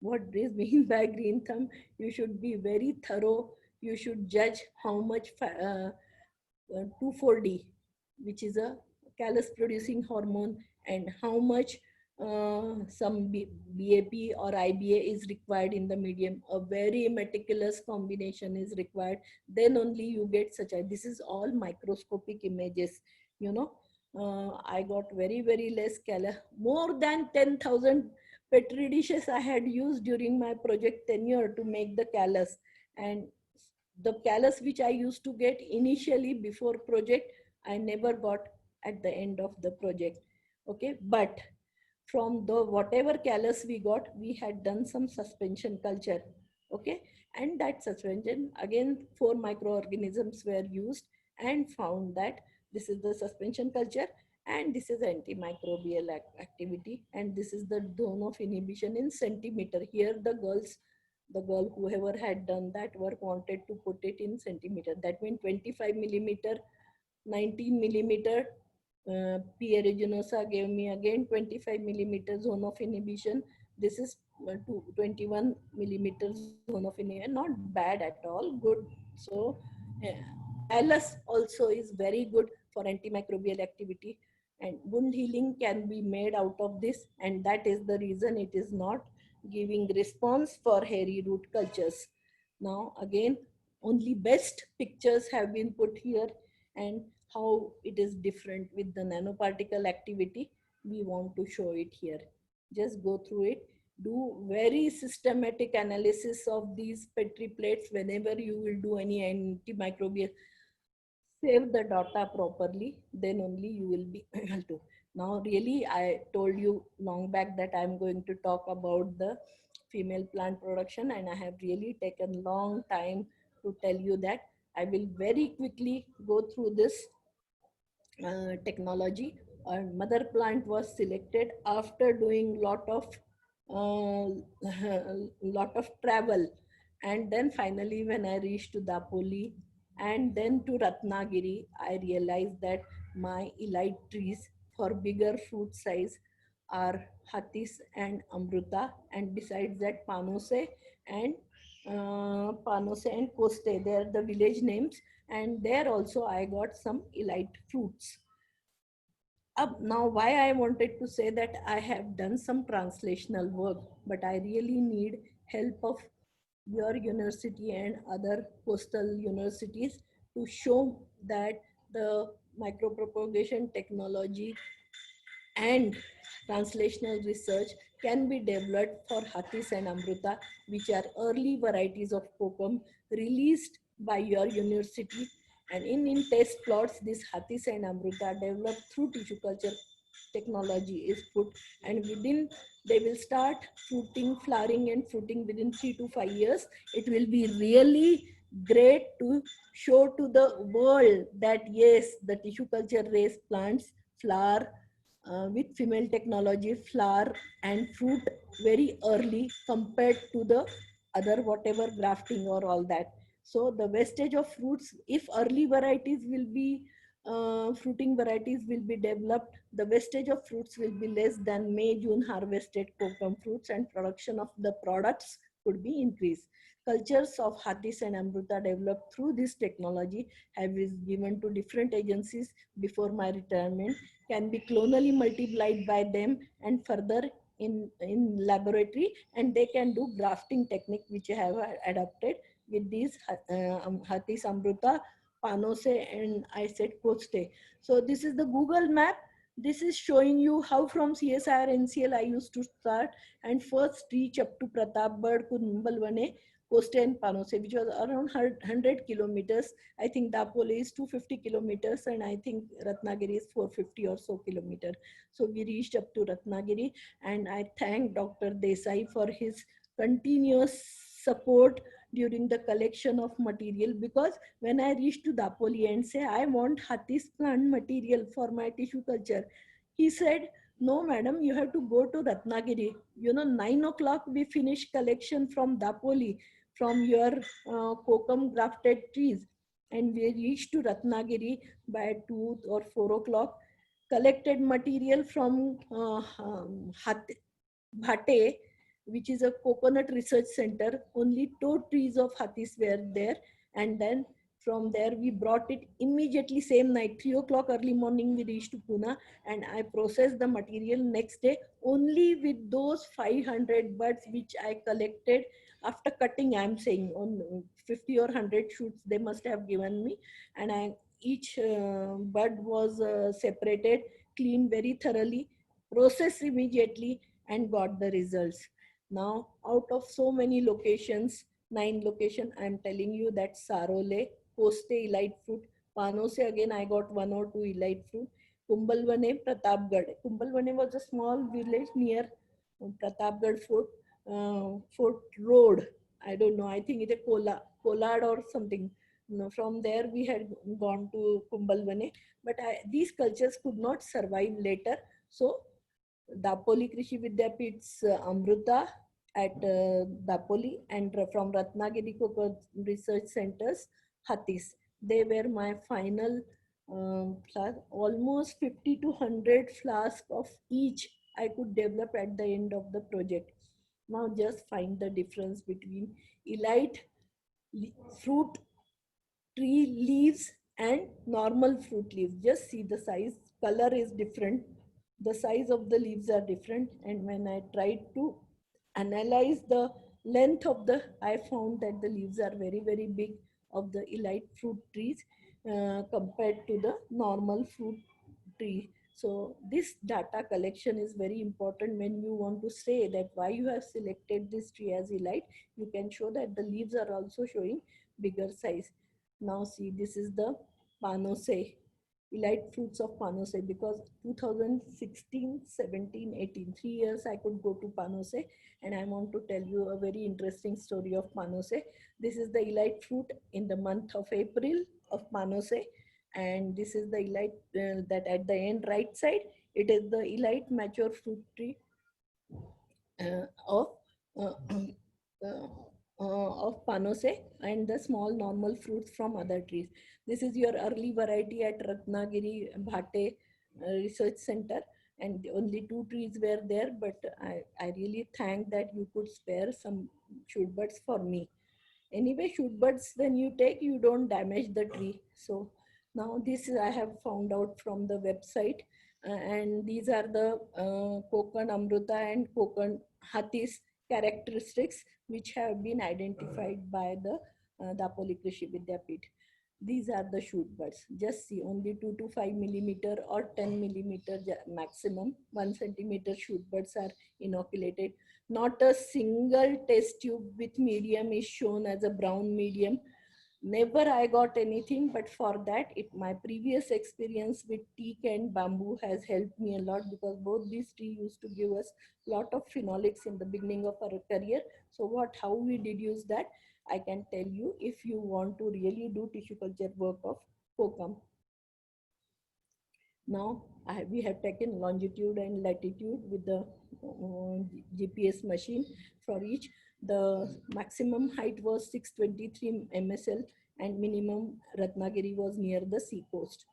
What is mean by green thumb? You should be very thorough. You should judge how much 2,4-D, which is a callus producing hormone, and how much some BAP or IBA is required in the medium. A very meticulous combination is required. Then only you get such a, this is all microscopic images, you know. I got very, very less callus. More than 10,000 petri dishes I had used during my project tenure to make the callus. And the callus which I used to get initially before project, I never got at the end of the project. Okay, but from the whatever callus we got, we had done some suspension culture. Okay, and that suspension again 4 microorganisms were used and found that this is the suspension culture and this is antimicrobial activity, and this is the zone of inhibition in centimeter. Here the girl whoever had done that work wanted to put it in centimeter. That means 25 millimeter, 19 millimeter. P. aeruginosa gave me again 25 millimeter zone of inhibition. This is 21 millimeter zone of inhibition. Not bad at all, good. So callus also is very good for antimicrobial activity. and wound healing can be made out of this, and that is the reason it is not giving response for hairy root cultures. Now again, only best pictures have been put here, and how it is different with the nanoparticle activity, we want to show it here. Just go through it, do very systematic analysis of these Petri plates whenever you will do any antimicrobial. Save the data properly, then only you will be able to. Now really, I told you long back that I'm going to talk about the female plant production, and I have really taken long time to tell you that. I will very quickly go through this technology. Our mother plant was selected after doing uh, lot of travel, and then finally when I reached to Dapoli and then to Ratnagiri, I realized that my elite trees for bigger fruit size are Hatis and Amruta, and besides that Panose and Koste. They are the village names, and there also I got some elite fruits. Now, why I wanted to say that I have done some translational work, but I really need help of your university and other coastal universities to show that the micropropagation technology and translational research can be developed for Hatis and Amruta, which are early varieties of kokum released by your university. And in test plots, this Hatis and Amruta developed through tissue culture technology is put, and within they will start fruiting, flowering and fruiting within 3 to 5 years. It will be really great to show to the world that yes, the tissue culture raised plants flower with female technology, flower and fruit very early compared to the other whatever grafting or all that. So the wastage of fruits, if early varieties will be fruiting varieties will be developed, the wastage of fruits will be less than May June harvested kokum fruits, and production of the products could be increased. Cultures of Hatis and Amruta developed through this technology have been given to different agencies before my retirement, can be clonally multiplied by them and further in laboratory, and they can do grafting technique which I have adapted with these Hatis Amruta, Panose, and I said Koste. So this is the Google map. This is showing you how from CSIR NCL I used to start and first reach up to Pratapgarh, Kumbalwane, Koste and Panose, which was around 100 kilometers. I think Dapole is 250 kilometers, and I think Ratnagiri is 450 or so kilometer. So we reached up to Ratnagiri, and I thank Dr. Desai for his continuous support during the collection of material, because when I reached to Dapoli and say, I want Hatis plant material for my tissue culture, he said, no, madam, you have to go to Ratnagiri. 9 o'clock we finish collection from Dapoli, from your kokum grafted trees. And we reached to Ratnagiri by 2 or 4 o'clock, collected material from Bhate, which is a coconut research center. Only 2 trees of Hatis were there. And then from there, we brought it immediately, same night, 3 o'clock early morning, we reached to Pune, and I processed the material next day only with those 500 buds which I collected after cutting. I'm saying on 50 or 100 shoots they must have given me, and each bud was separated, cleaned very thoroughly, processed immediately, and got the results. Now, out of so many locations, 9 locations, I'm telling you that Sarole, Koste elite fruit, Panose again I got 1 or 2 elite fruit, Kumbalwane, Pratapgarh. Kumbalwane was a small village near Pratapgarh Fort Road. I don't know, I think it's a Kolad or something. From there we had gone to Kumbalwane, but these cultures could not survive later. So Dapoli Krishi Vidyapith's Amruta at Dapoli, and from Ratnagiri Cocoa Research Centers, Hatis. They were my final almost 50 to 100 flasks of each I could develop at the end of the project. Now just find the difference between elite fruit tree leaves and normal fruit leaves. Just see the size color is different, the size of the leaves are different, and when I tried to analyze the length of the, I found that the leaves are very, very big of the elite fruit trees compared to the normal fruit tree. So this data collection is very important when you want to say that why you have selected this tree as elite. You can show that the leaves are also showing bigger size. Now see, this is the Panose, elite fruits of Panose, because 2016, 17, 18, 3 years I could go to Panose, and I want to tell you a very interesting story of Panose. This is the elite fruit in the month of April of Panose, and this is the elite that at the end right side, it is the elite mature fruit tree of uh, of Panose, and the small normal fruits from other trees. This is your early variety at Ratnagiri Bhate Research Center, and only 2 trees were there, but I really thank that you could spare some shoot buds for me. Anyway, shoot buds when you take, you don't damage the tree. So now this I have found out from the website, and these are the Kokand Amruta and Kokand Hatis characteristics which have been identified by the Dapoli Krishi Vidyapit. These are the shoot buds. Just see, only 2 to 5 millimeter or 10 millimeter maximum, 1 centimeter shoot buds are inoculated. Not a single test tube with medium is shown as a brown medium. Never I got anything, but for that, my previous experience with teak and bamboo has helped me a lot, because both these trees used to give us a lot of phenolics in the beginning of our career. So how we deduce that, I can tell you if you want to really do tissue culture work of kokum. Now we have taken longitude and latitude with the GPS machine for each. The maximum height was 623 MSL, and minimum Ratnagiri was near the sea coast.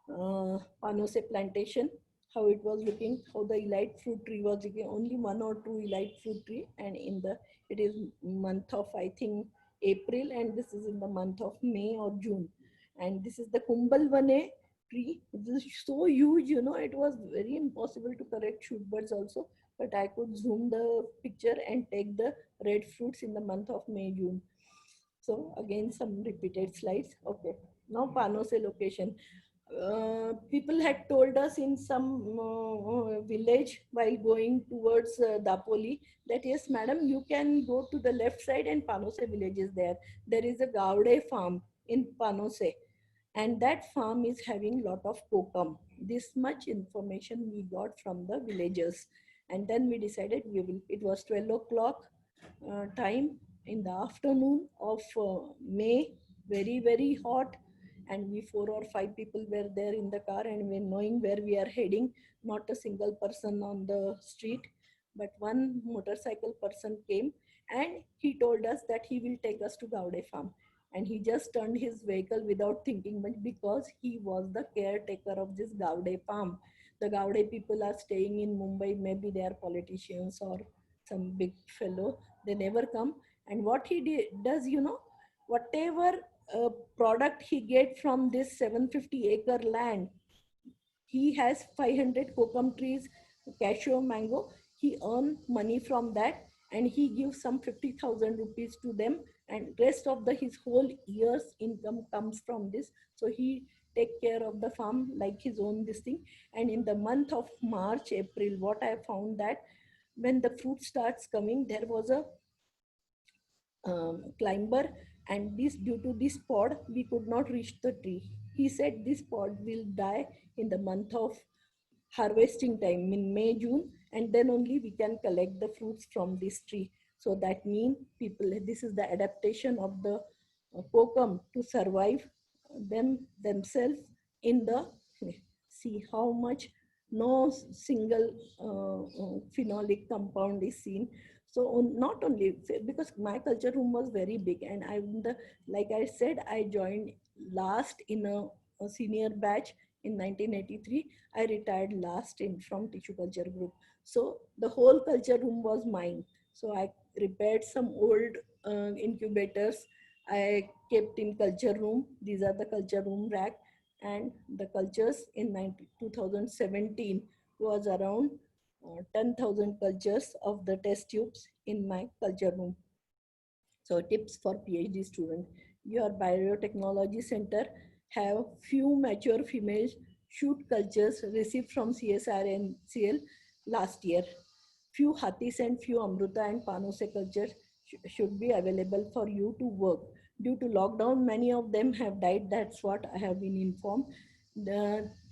Panose plantation, how it was looking, how the elite fruit tree was looking, only 1 or 2 elite fruit tree, and it is month of, I think, April, and this is in the month of May or June. And this is the Kumbalvane tree. It is so huge, it was very impossible to correct shoot buds also, but I could zoom the picture and take the red fruits in the month of May, June. So again, some repeated slides. Okay, now Panose location. People had told us in some village while going towards Dapoli that yes, madam, you can go to the left side and Panose village is there. There is a Gaude farm in Panose, and that farm is having lot of kokum. This much information we got from the villagers, and then we decided we will. It was 12 o'clock time in the afternoon of May, very, very hot, and we 4 or 5 people were there in the car, and we're knowing where we are heading. Not a single person on the street, but one motorcycle person came, and he told us that he will take us to Gaude farm, and he just turned his vehicle without thinking much, because he was the caretaker of this Gaude farm. The Gaude people are staying in Mumbai, maybe they are politicians or some big fellow, they never come. And what he does, whatever product he get from this 750-acre land, he has 500 kokum trees, cashew, mango. He earn money from that, and he gives some 50,000 rupees to them, and rest of his whole year's income comes from this. So he take care of the farm like his own this thing. And in the month of March, April, what I found that when the fruit starts coming, there was a climber, and this, due to this pod, we could not reach the tree. He said this pod will die in the month of harvesting time in May, June, and then only we can collect the fruits from this tree. So that means people, this is the adaptation of the kokum to survive themselves in the, see how much, no single phenolic compound is seen. So not only because my culture room was very big, and like I said, I joined last in a senior batch in 1983. I retired last in from tissue culture group. So the whole culture room was mine. So I repaired some old incubators. I kept in culture room. These are the culture room rack. and the cultures in 2017 was around 10,000 cultures of the test tubes in my culture room. So tips for PhD student. Your biotechnology center have few mature female shoot cultures received from CSR and CL last year. Few Hathis and few Amruta and Panose cultures should be available for you to work. Due to lockdown, many of them have died. That's what I have been informed.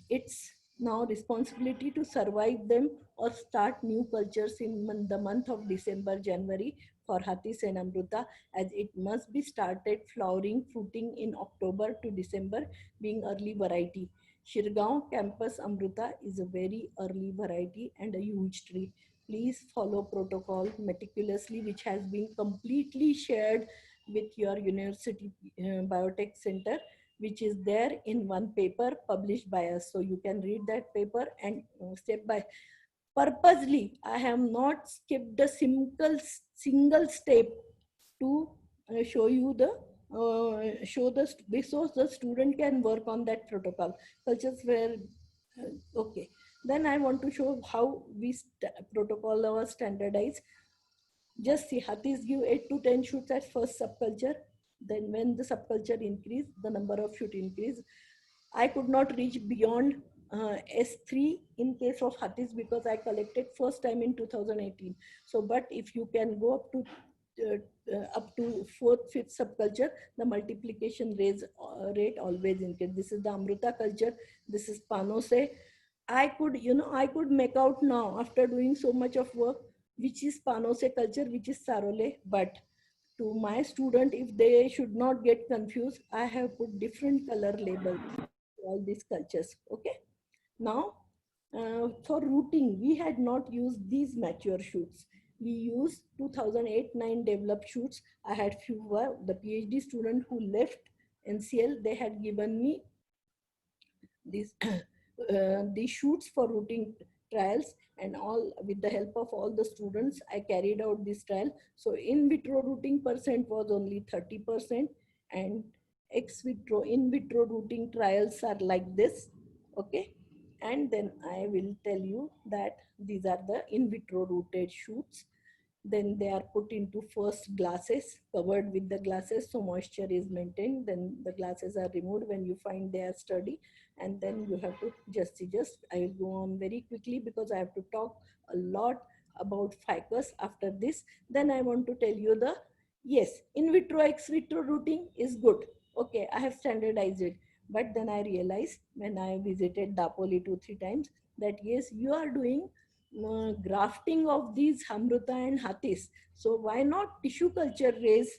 It's now responsibility to survive them or start new cultures in the month of December, January for Hathis and Amruta, as it must be started flowering, fruiting in October to December, being early variety. Shirgaon campus Amruta is a very early variety and a huge tree. Please follow protocol meticulously, which has been completely shared with your university biotech center, which is there in one paper published by us. So you can read that paper and step by purposely I have not skipped a single step to show you the show the so the student can work on that protocol cultures where okay. Then I want to show how we protocol our standardized. Just see, Hathis give 8 to 10 shoots at first subculture. Then when the subculture increase, the number of shoot increase. I could not reach beyond S3 in case of Hathis because I collected first time in 2018. So, but if you can go up to fourth, fifth subculture, the multiplication rate always increase. This is the Amruta culture. This is Panose. I could, I could make out now after doing so much of work, which is Panose culture, which is Sarole. But to my student, if they should not get confused, I have put different color label to all these cultures. Okay. Now, for routing, we had not used these mature shoots. We used 2008-9 developed shoots. I had few, the PhD student who left NCL, they had given me these these shoots for routing trials, and all with the help of all the students I carried out this trial. So in vitro routing percent was only 30%, and ex vitro in vitro routing trials are like this. Okay. And then I will tell you that these are the in vitro routed shoots. Then they are put into first glasses, covered with the glasses, so moisture is maintained. Then the glasses are removed when you find they are sturdy, and then you have to just I will go on very quickly because I have to talk a lot about ficus after this. Then I want to tell you the yes, in vitro ex vitro routing is good. Okay, I have standardized it, but then I realized when I visited Dapoli 2 3 times that yes, you are doing grafting of these Amruta and Hathis. So why not tissue culture raised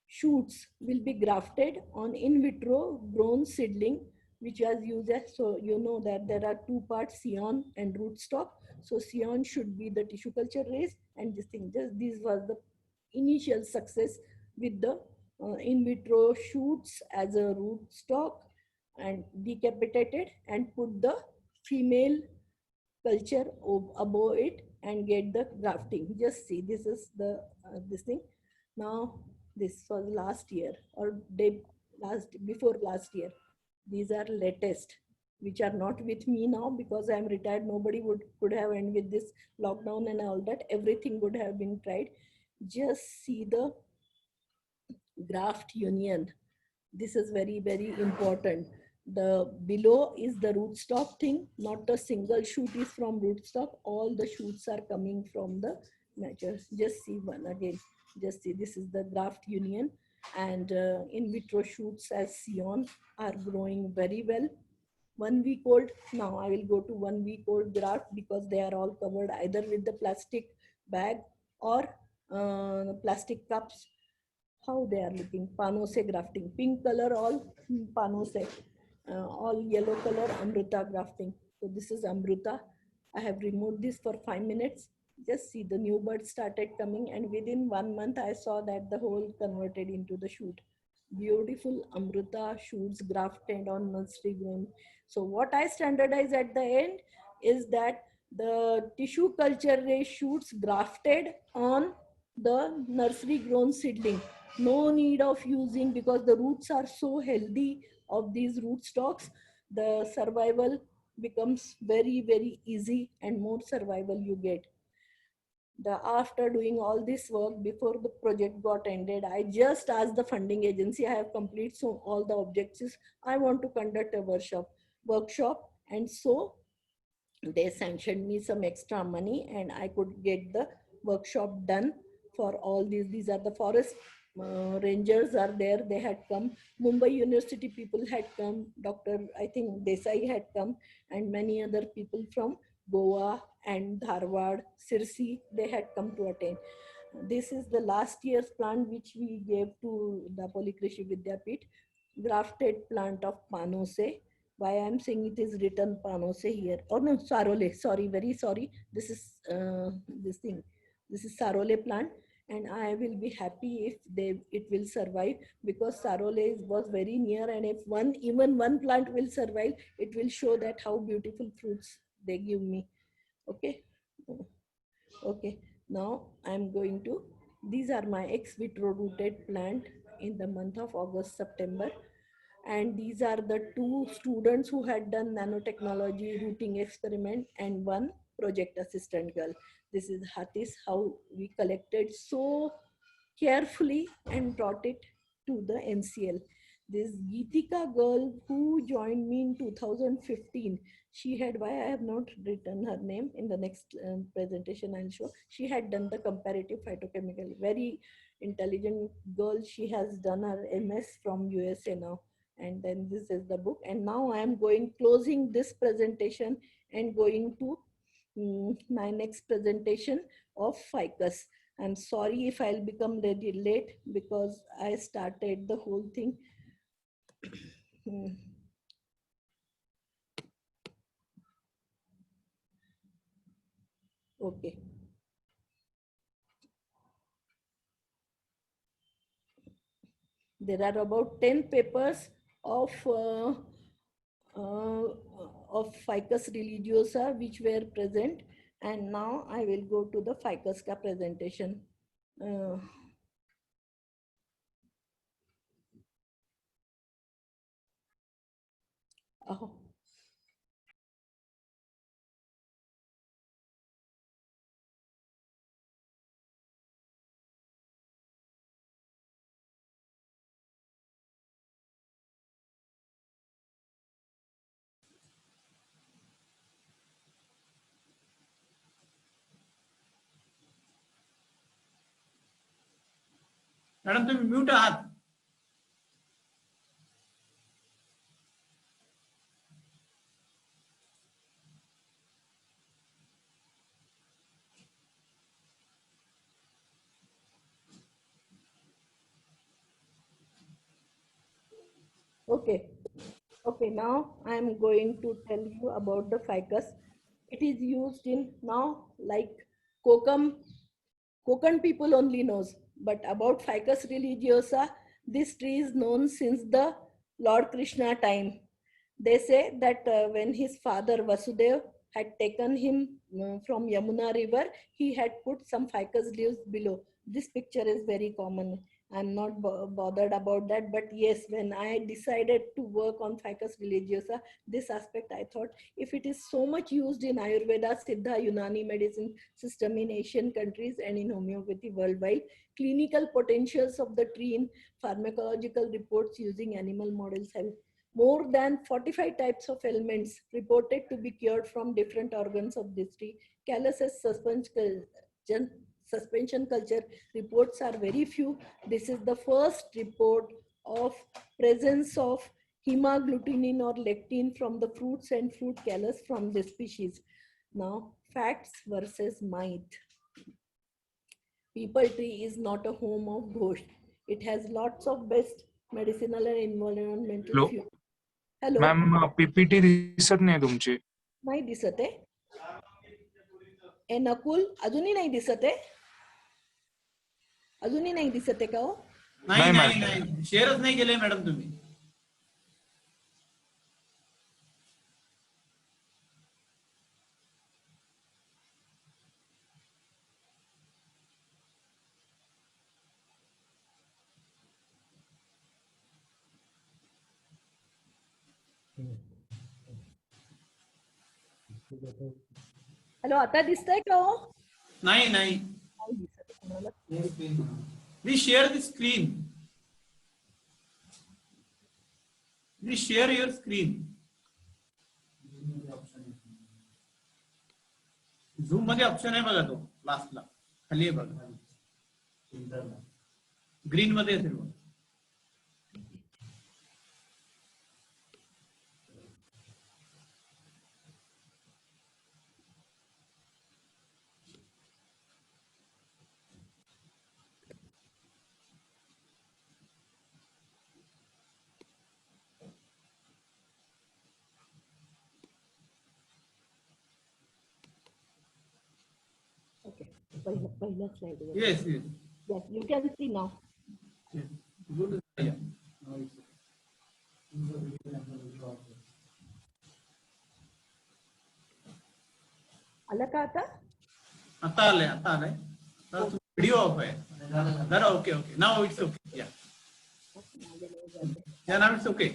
shoots will be grafted on in vitro grown seedling, which was used as, so you know that there are two parts, scion and rootstock. So scion should be the tissue culture raised, and this was the initial success with the in vitro shoots as a rootstock and decapitated and put the female culture above it and get the grafting. Just see, this is the this thing. Now this was last year or day last before last year. These are latest, which are not with me now because I am retired. Nobody could have, and with this lockdown and all that, everything would have been tried. Just see the graft union. This is very important. The below is the rootstock thing, not a single shoot is from rootstock. All the shoots are coming from the nature. Just see one again. Just see, this is the graft union, and in vitro shoots as scion are growing very well. 1 week old. Now I will go to 1 week old graft because they are all covered either with the plastic bag or plastic cups. How they are looking. Panose grafting, pink color all Panose, all yellow color Amruta grafting. So this is Amruta. I have removed this for 5 minutes. Just see, the new birds started coming, and within 1 month I saw that the whole converted into the shoot. Beautiful Amruta shoots grafted on nursery grown. So what I standardize at the end is that the tissue culture ray shoots grafted on the nursery grown seedling. No need of using, because the roots are so healthy of these root stocks. the survival becomes very, very easy, and more survival you get. After doing all this work before the project got ended, I just asked the funding agency, I have completed so all the objectives, I want to conduct a workshop. And so they sanctioned me some extra money, and I could get the workshop done for all these are the forest rangers are there, they had come, Mumbai University people had come, Dr. I think Desai had come, and many other people from Goa and Dharwad, Sirsi, they had come to attend. This is the last year's plant which we gave to the Polikrishi Vidyapit, grafted plant of Panose. Why I'm saying it is written Panose here. Oh no, Sarole. Sorry, very sorry. This is this thing. This is Sarole plant, and I will be happy if it will survive, because Sarole was very near, and if even one plant will survive, it will show that how beautiful fruits they give me. Okay. Okay, now I'm going to, these are my ex vitro rooted plant in the month of August, September. And these are the two students who had done nanotechnology rooting experiment, and one project assistant girl. This is Hatis, how we collected so carefully and brought it to the NCL. This Geetika girl who joined me in 2015, she had, why I have not written her name, in the next presentation I'll show, she had done the comparative phytochemical, very intelligent girl. She has done her MS from USA now. And then this is the book, and now I am going closing this presentation and going to my next presentation of ficus. I'm sorry if I'll become very late, because I started the whole thing. Okay. There are about 10 papers of uh, ficus religiosa which were present, and now I will go to the ficus ka presentation. Oh. Madam तुम्ही mute आहात. Okay. Okay, now I am going to tell you about the ficus. It is used in now like kokum. Kokan people only knows, but about ficus religiosa, this tree is known since the Lord Krishna time. They say that when his father Vasudev had taken him from Yamuna river, he had put some ficus leaves below. This picture is very common. I'm not bothered about that, but yes, when I decided to work on ficus religiosa, this aspect I thought, if it is so much used in Ayurveda, Siddha, Unani medicine system in Asian countries and in homeopathy worldwide, clinical potentials of the tree in pharmacological reports using animal models have more than 45 types of ailments reported to be cured from different organs of this tree. Calluses suspension culture reports are very few. This is the first report of presence of hemagglutinin or lectin from the fruits and fruit callus from this species. Now, facts versus myth. People tree is not a home of ghosts. It has lots of best medicinal and environmental hello fuel. Hello. Ma'am PPT दिसत नाही तुमची. नाही दिसत आहे. ए नकुल अजूनही नाही दिसत आहे. अजूनही नाही दिसत आहे का हो? नाही नाही नाही शेअरच नाही केले मॅडम तुम्ही. हॅलो, आता दिसतंय का हो? नाही नाही. नाही दिसत कोणाला. Please share the screen. Please share your screen. झूम मध्ये ऑप्शन आहे बघा, तो लास्टला खाली आहे बघा, ग्रीन मध्ये असेल बघा. ओके, पहिला slide. Yes yes. Yes, you can see now. Good. आलं का आता? आता आलंय, आता आलंय. व्हिडिओ ऑफ आहे जरा. Okay okay, now it's okay. या या, नाव इट्स ओके.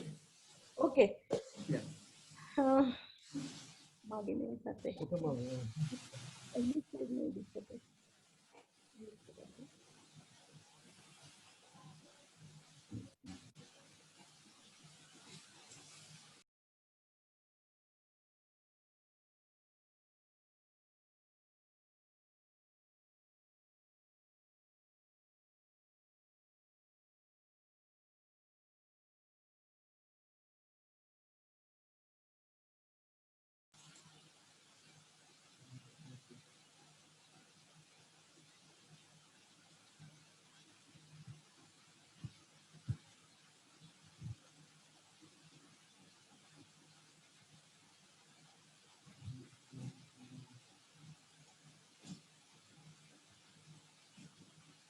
ओके. या. मागे नाही जाते. पहिली स्लाइड नाही दिसत आहे.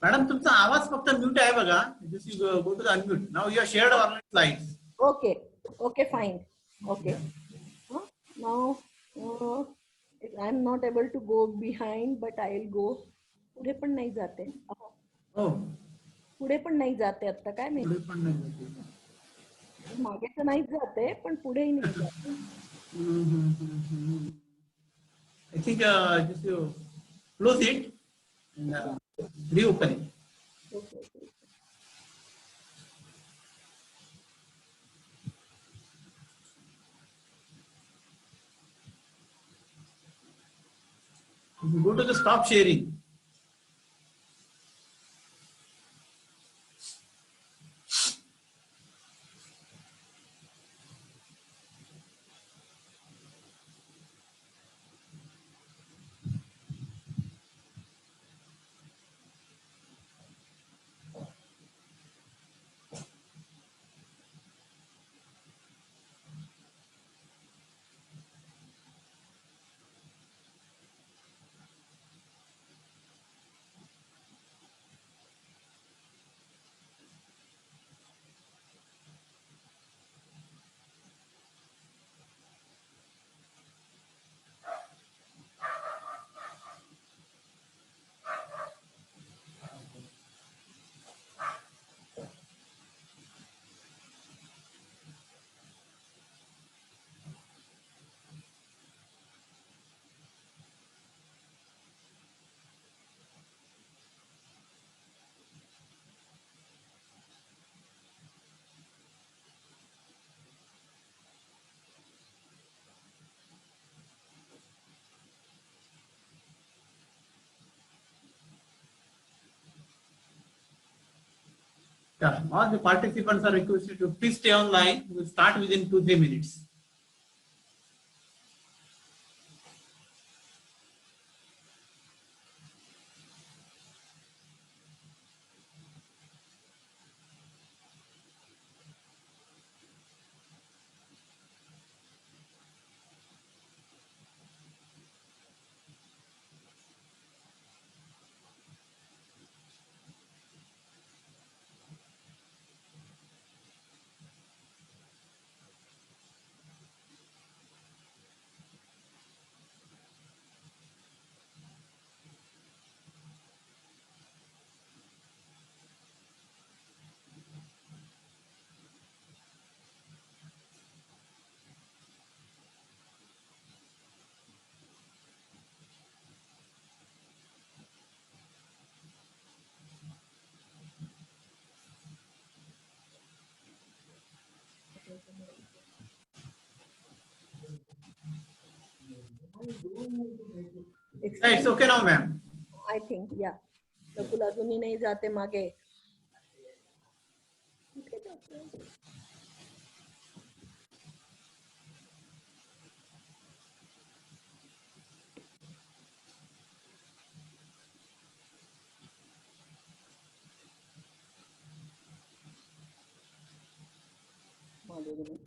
मॅडम, तुमचा आवाज फक्त म्यूट आहे बघा. Go to the unmute. Now your shared online slides. Okay, okay, fine. Okay. Now, I'm not able to go behind, but I'll go. पुढे पण नाही जाते. हो, पुढे पण नाही जाते आता, काय नाही. पुढे पण नाही. मागे तर नाहीच जाते, पण पुढेही नाही जाते. I think just you close it and reopen it. Okay, okay. You go to the stop sharing. Yeah, all the participants are requested to please stay online. We will start within 2-3 minutes. It's okay now, ma'am. I think, yeah. Nakul अजूनही नाही जाते मागे. कुठे जाते? मालूम नहीं.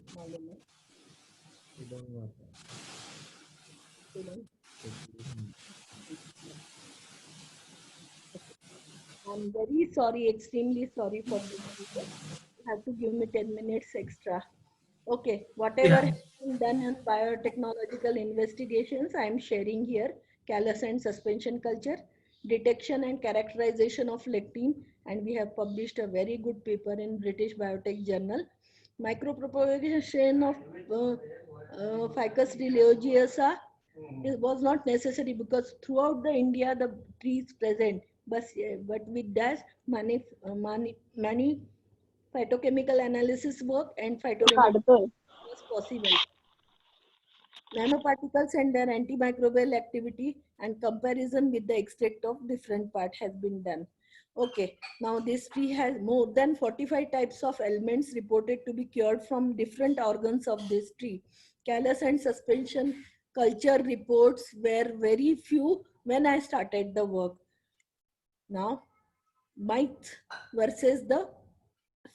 I'm very sorry, extremely sorry for this. You have to give me 10 minutes extra. Okay, whatever Yeah. has been done in biotechnological investigations, I am sharing here. Callus and suspension culture, detection and characterization of lectin, and we have published a very good paper in British Biotech Journal. Micropropagation of Ficus religiosa, it was not necessary because throughout the India the tree is present, but with that many phytochemical analysis work and phytochemical was possible. Nanoparticles and their antimicrobial activity and comparison with the extract of different part has been done. Okay, now this tree has more than 45 types of elements reported to be cured from different organs of this tree. Callus and suspension culture reports were very few when I started the work. Now, myth versus the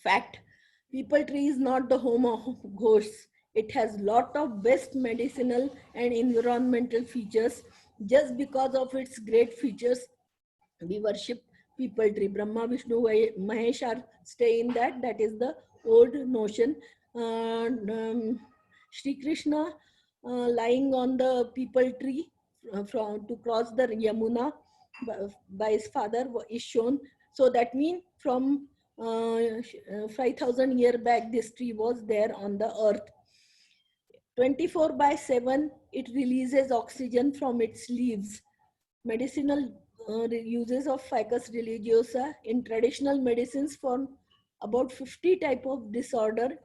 fact. People tree is not the home of ghosts. It has lot of best medicinal and environmental features. Just because of its great features, we worship people tree. Brahma, Vishnu, Mahesh are stay in that. That is the old notion. Shri Krishna lying on the people tree from to cross the Yamuna by his father is shown. So that means from 5,000 year back, this tree was there on the earth. 24/7, it releases oxygen from its leaves. Medicinal uses of Ficus religiosa in traditional medicines for about 50 type of disorder,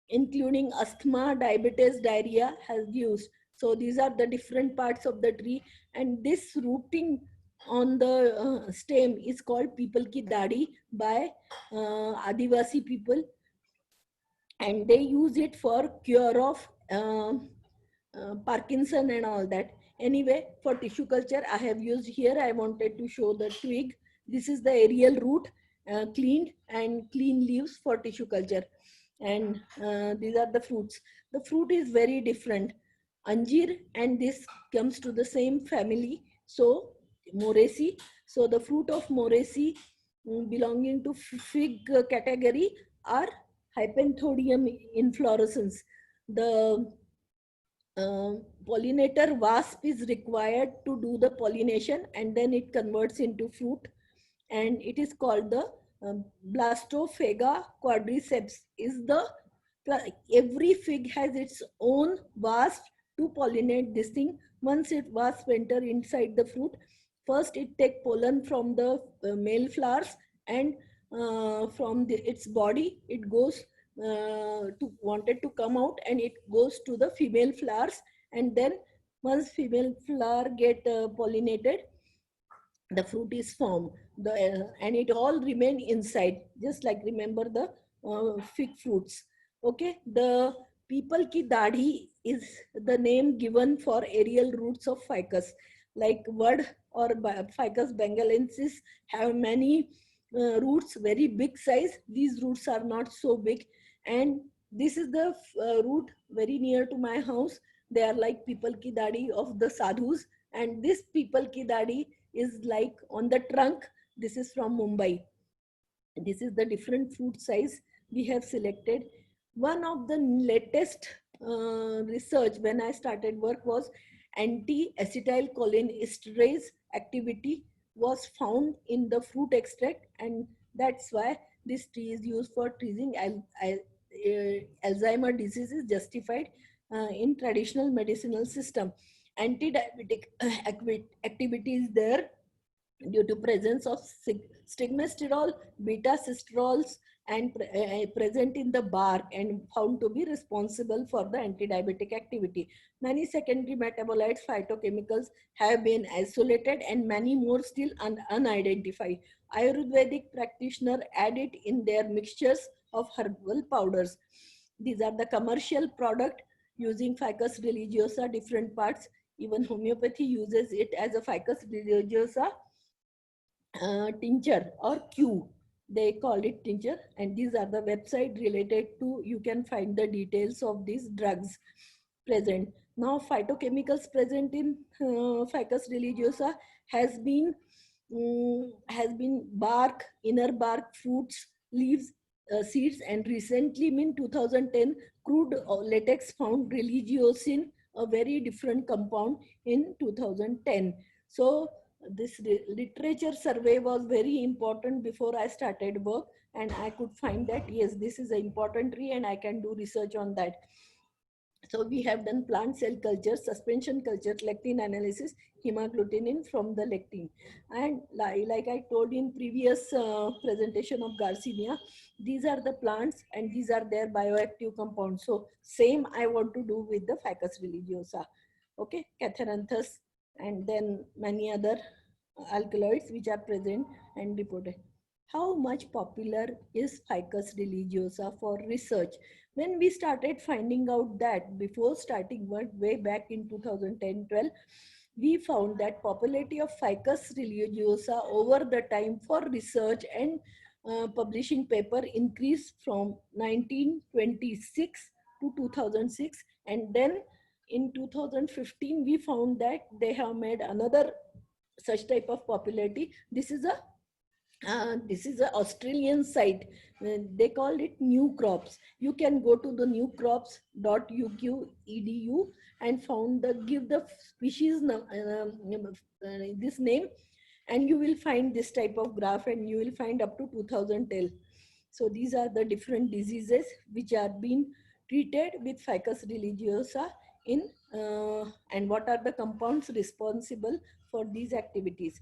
including asthma, diabetes, diarrhea has used. So these are the different parts of the tree, and this rooting on the stem is called people ki dadi by Adivasi people, and they use it for cure of Parkinson and all that. Anyway, for tissue culture, I have used here, I wanted to show the twig. This is the aerial root, cleaned and clean leaves for tissue culture. And these are the fruits. The fruit is very different. Anjir, and this comes to the same family. So, Moraceae. So, the fruit of Moraceae belonging to fig category are Hypanthodium inflorescens. The pollinator wasp is required to do the pollination, and then it converts into fruit, and it is called the Blastophaga quadriceps. Is the every fig has its own wasp to pollinate this thing. Once it wasp enter inside the fruit, first it take pollen from the male flowers, and from its body it goes to wanted to come out, and it goes to the female flowers, and then once female flower get pollinated, the fruit is formed, and it all remain inside, just like remember the fig fruits. Okay, the people ki dadi is the name given for aerial roots of ficus, like Vad or Ficus bengalensis have many roots, very big size. These roots are not so big, and this is the root very near to my house. They are like people ki dadi of the sadhus, and this people ki dadi is like on the trunk. This is from Mumbai. This is the different fruit size we have selected. One of the latest research when I started work was anti-acetylcholinesterase activity was found in the fruit extract, and that's why this tree is used for treating Alzheimer disease is justified in traditional medicinal system. Anti-diabetic activity is there due to presence of stigmasterol, beta sestrols, and present in the bark and found to be responsible for the antidiabetic activity. Many secondary metabolites, phytochemicals have been isolated and many more still unidentified. Ayurvedic practitioners add it in their mixtures of herbal powders. These are the commercial product using Ficus religiosa, different parts. Even homeopathy uses it as a Ficus religiosa tincture or Q. They call it tincture, and these are the website related to, you can find the details of these drugs present. Now phytochemicals present in Ficus religiosa has been bark, inner bark, fruits, leaves, seeds, and recently in 2010 crude latex found religiosin, a very different compound, in 2010. So this literature survey was very important before I started work, and I could find that yes, this is an important tree and I can do research on that. So we have done plant cell culture, suspension culture, lectin analysis, hemagglutinin from the lectin. And like I told in previous presentation of Garcinia, these are the plants and these are their bioactive compounds. So same I want to do with the Ficus religiosa. Okay, Catharanthus, and then many other alkaloids which are present and reported. How much popular is Ficus religiosa for research? When we started finding out that, before starting work way back in 2010-12, we found that popularity of Ficus religiosa over the time for research and publishing paper increased from 1926 to 2006, and then in 2015 we found that they have made another such type of popularity. This is a Australian site. They call it New Crops. You can go to the newcrops.uq.edu and found the give the species this name, and you will find this type of graph, and you will find up to 2010. So these are the different diseases which are being treated with Ficus religiosa in and what are the compounds responsible for these activities.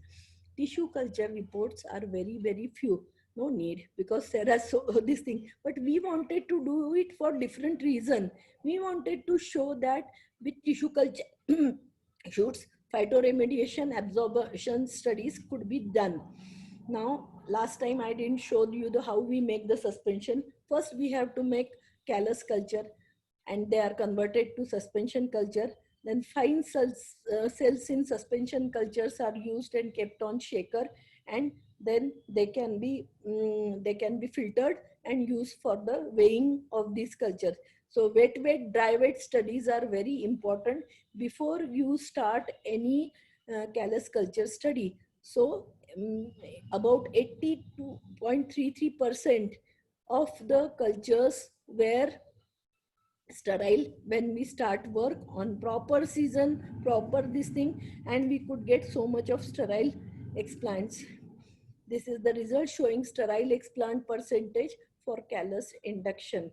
Tissue culture reports are very few. No need, because there are so this thing, but we wanted to do it for different reason. We wanted to show that with tissue culture shoots, phytoremediation absorption studies could be done. Now last time I didn't show you the how we make the suspension. First we have to make callus culture, and they are converted to suspension culture. Then fine cells in suspension cultures are used and kept on shaker, and then they can be filtered and used for the weighing of these cultures. So wet, dry wet studies are very important before you start any callus culture study. So about 82.33% of the cultures were sterile when we start work on proper season, proper this thing, and we could get so much of sterile explants. This is the result showing sterile explant percentage for callus induction.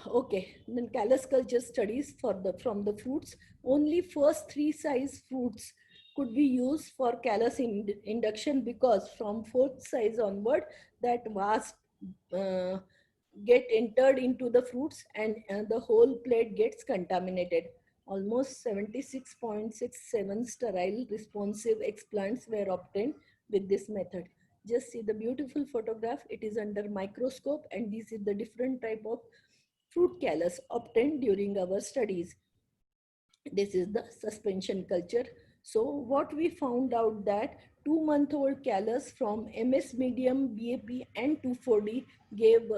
Okay, then callus culture studies for the from the fruits. Only first 3 size fruits could be used for callus induction, because from 4th size onward that vast get entered into the fruits, and the whole plate gets contaminated. Almost 76.67 sterile responsive explants were obtained with this method. Just see the beautiful photograph. It is under microscope, and this is the different type of fruit callus obtained during our studies. This is the suspension culture. So what we found out that 2-month-old callus from MS medium, BAP and 2,4-D gave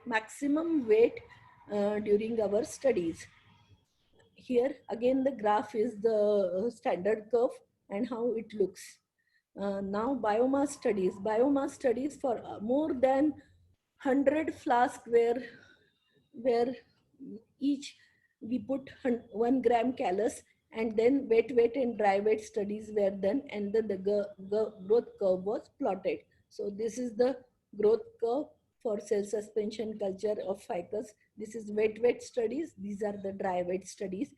maximum weight during our studies. Here again the graph is the standard curve and how it looks. Now biomass studies for more than 100 flasks where each we put 1 gram callus, and then wet and dry wet studies were done, and then the growth curve was plotted. So this is the growth curve for cell suspension culture of ficus. This is wet studies. These are the dry wet studies.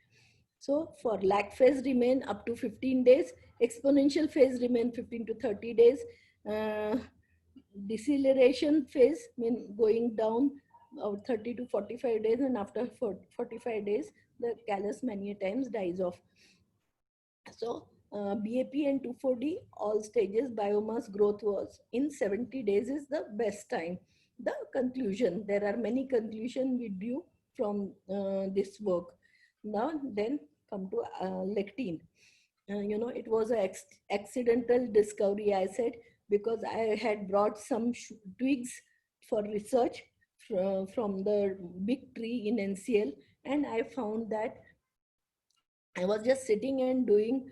So for lag phase remain up to 15 days, exponential phase remain 15 to 30 days. deceleration phase, mean going down 30 to 45 days, and after 45 days, the callus many times dies off. So BAP and 2,4-D, all stages biomass growth was in 70 days is the best time. The conclusion, there are many conclusions we drew from this work. Now then come to lectin. It was an accidental discovery, I said, because I had brought some twigs for research from the big tree in NCL, and I found that I was just sitting and doing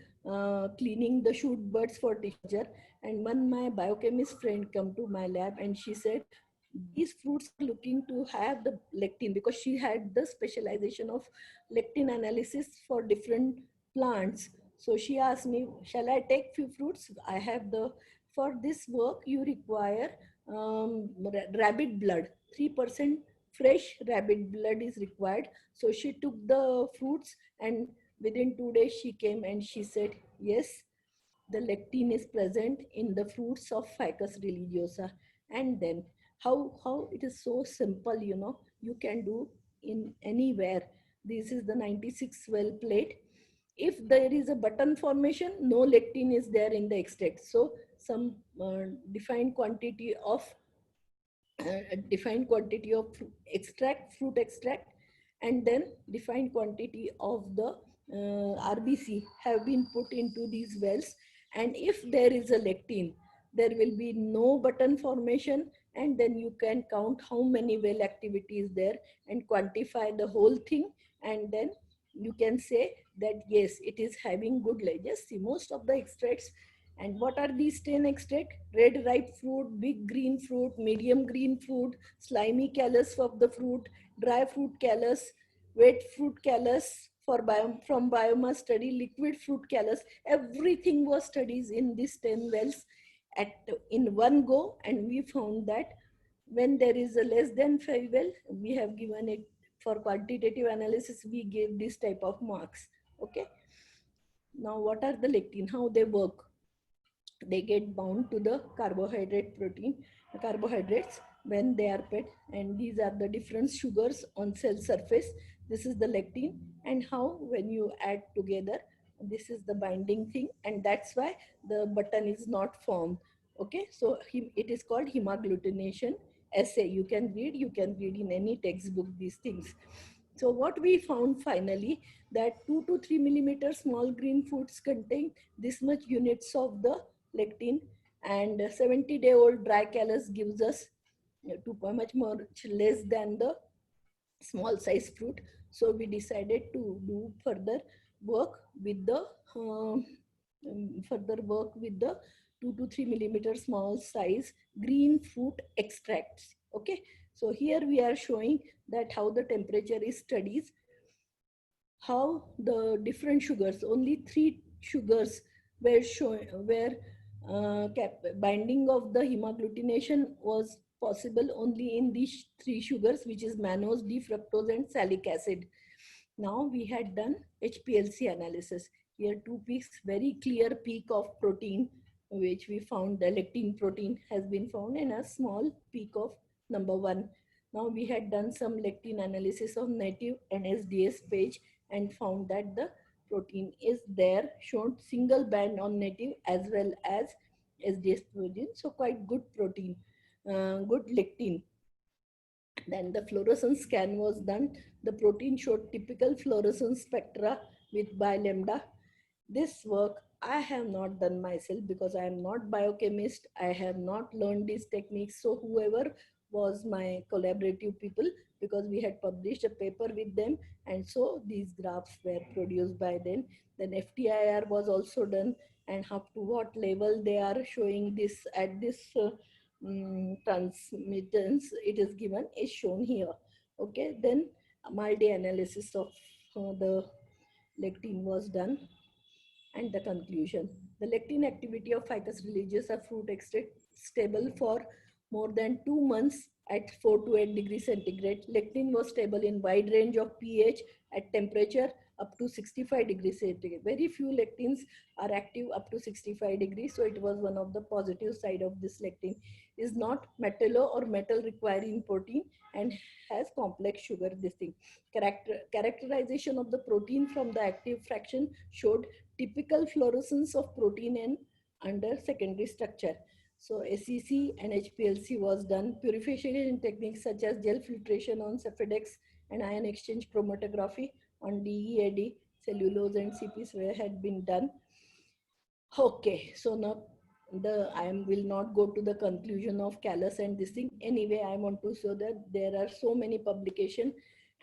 cleaning the shoot buds for teacher, and when my biochemist friend come to my lab and she said, these fruits are looking to have the lectin, because she had the specialization of lectin analysis for different plants. So she asked me, shall I take few fruits? I have the, for this work you require rabbit blood, 3% fresh rabbit blood is required. So she took the fruits, and within 2 days she came and she said, yes, the lectin is present in the fruits of Ficus religiosa. And then how it is so simple, you can do in anywhere. This is the 96 well plate. If there is a button formation, no lectin is there in the extract. So some defined quantity of fruit extract, and then defined quantity of the RBC have been put into these wells. And if there is a lectin, there will be no button formation, and then you can count how many well activity is there and quantify the whole thing, and then you can say that yes, it is having good ledges. See, most of the extracts. And what are these 10 extract? Red ripe fruit, big green fruit, medium green fruit, slimy callus of the fruit, dry fruit callus, wet fruit callus for from biomass study, liquid fruit callus. Everything was studied in these 10 wells in one go, and we found that when there is a less than 5 well, we have given it for quantitative analysis, we gave this type of marks. Okay. Now, what are the lectin? How they work? They get bound to the carbohydrates when they are PET, and these are the different sugars on cell surface. This is the lectin, and how when you add together, this is the binding thing, and that's why the button is not formed. Okay, so it is called hemagglutination assay. You can read in any textbook these things. So what we found finally, that 2 to 3 millimeter small green foods contain this much units of the lectin, and 70-day-old dry callus gives us much more less than the small size fruit. So we decided to do further work with the 2 to 3 millimeter small size green fruit extracts. Okay, so here we are showing that how the temperature is studied, how the different sugars, only 3 sugars were shown, where binding of the hemagglutination was possible only in these 3 sugars, which is mannose, D-fructose, and salic acid. Now we had done HPLC analysis. Here 2 peaks, very clear peak of protein, which we found the lectin protein has been found, and a small peak of number 1. Now we had done some lectin analysis of native and SDS page, and found that the protein is there, shown single band on native as well as SDS protein. So quite good protein, good lectin. Then the fluorescence scan was done. The protein showed typical fluorescence spectra with bi-lambda. This work I have not done myself because I am not biochemist. I have not learned these techniques. So whoever was my collaborative people, because we had published a paper with them, and so these graphs were produced by them. Then FTIR was also done, and up to what level they are showing this at this transmittance it is given is shown here. Okay, then multi analysis of the lectin was done, and the conclusion: the lectin activity of Ficus religiosa fruit extract stable for more than 2 months at 4 to 8 degrees centigrade. Lectin was stable in wide range of pH at temperature up to 65 degrees centigrade. Very few lectins are active up to 65 degrees. So it was one of the positive side of this lectin. Is not metallo or metal requiring protein and has complex sugar. This thing. Characterization of the protein from the active fraction showed typical fluorescence of protein and under secondary structure. So SEC and HPLC was done. Purification techniques such as gel filtration on Cephedex and ion exchange chromatography on DEAD, cellulose and CPs had been done. Okay, so now I will not go to the conclusion of callus and this thing. Anyway, I want to show that there are so many publications,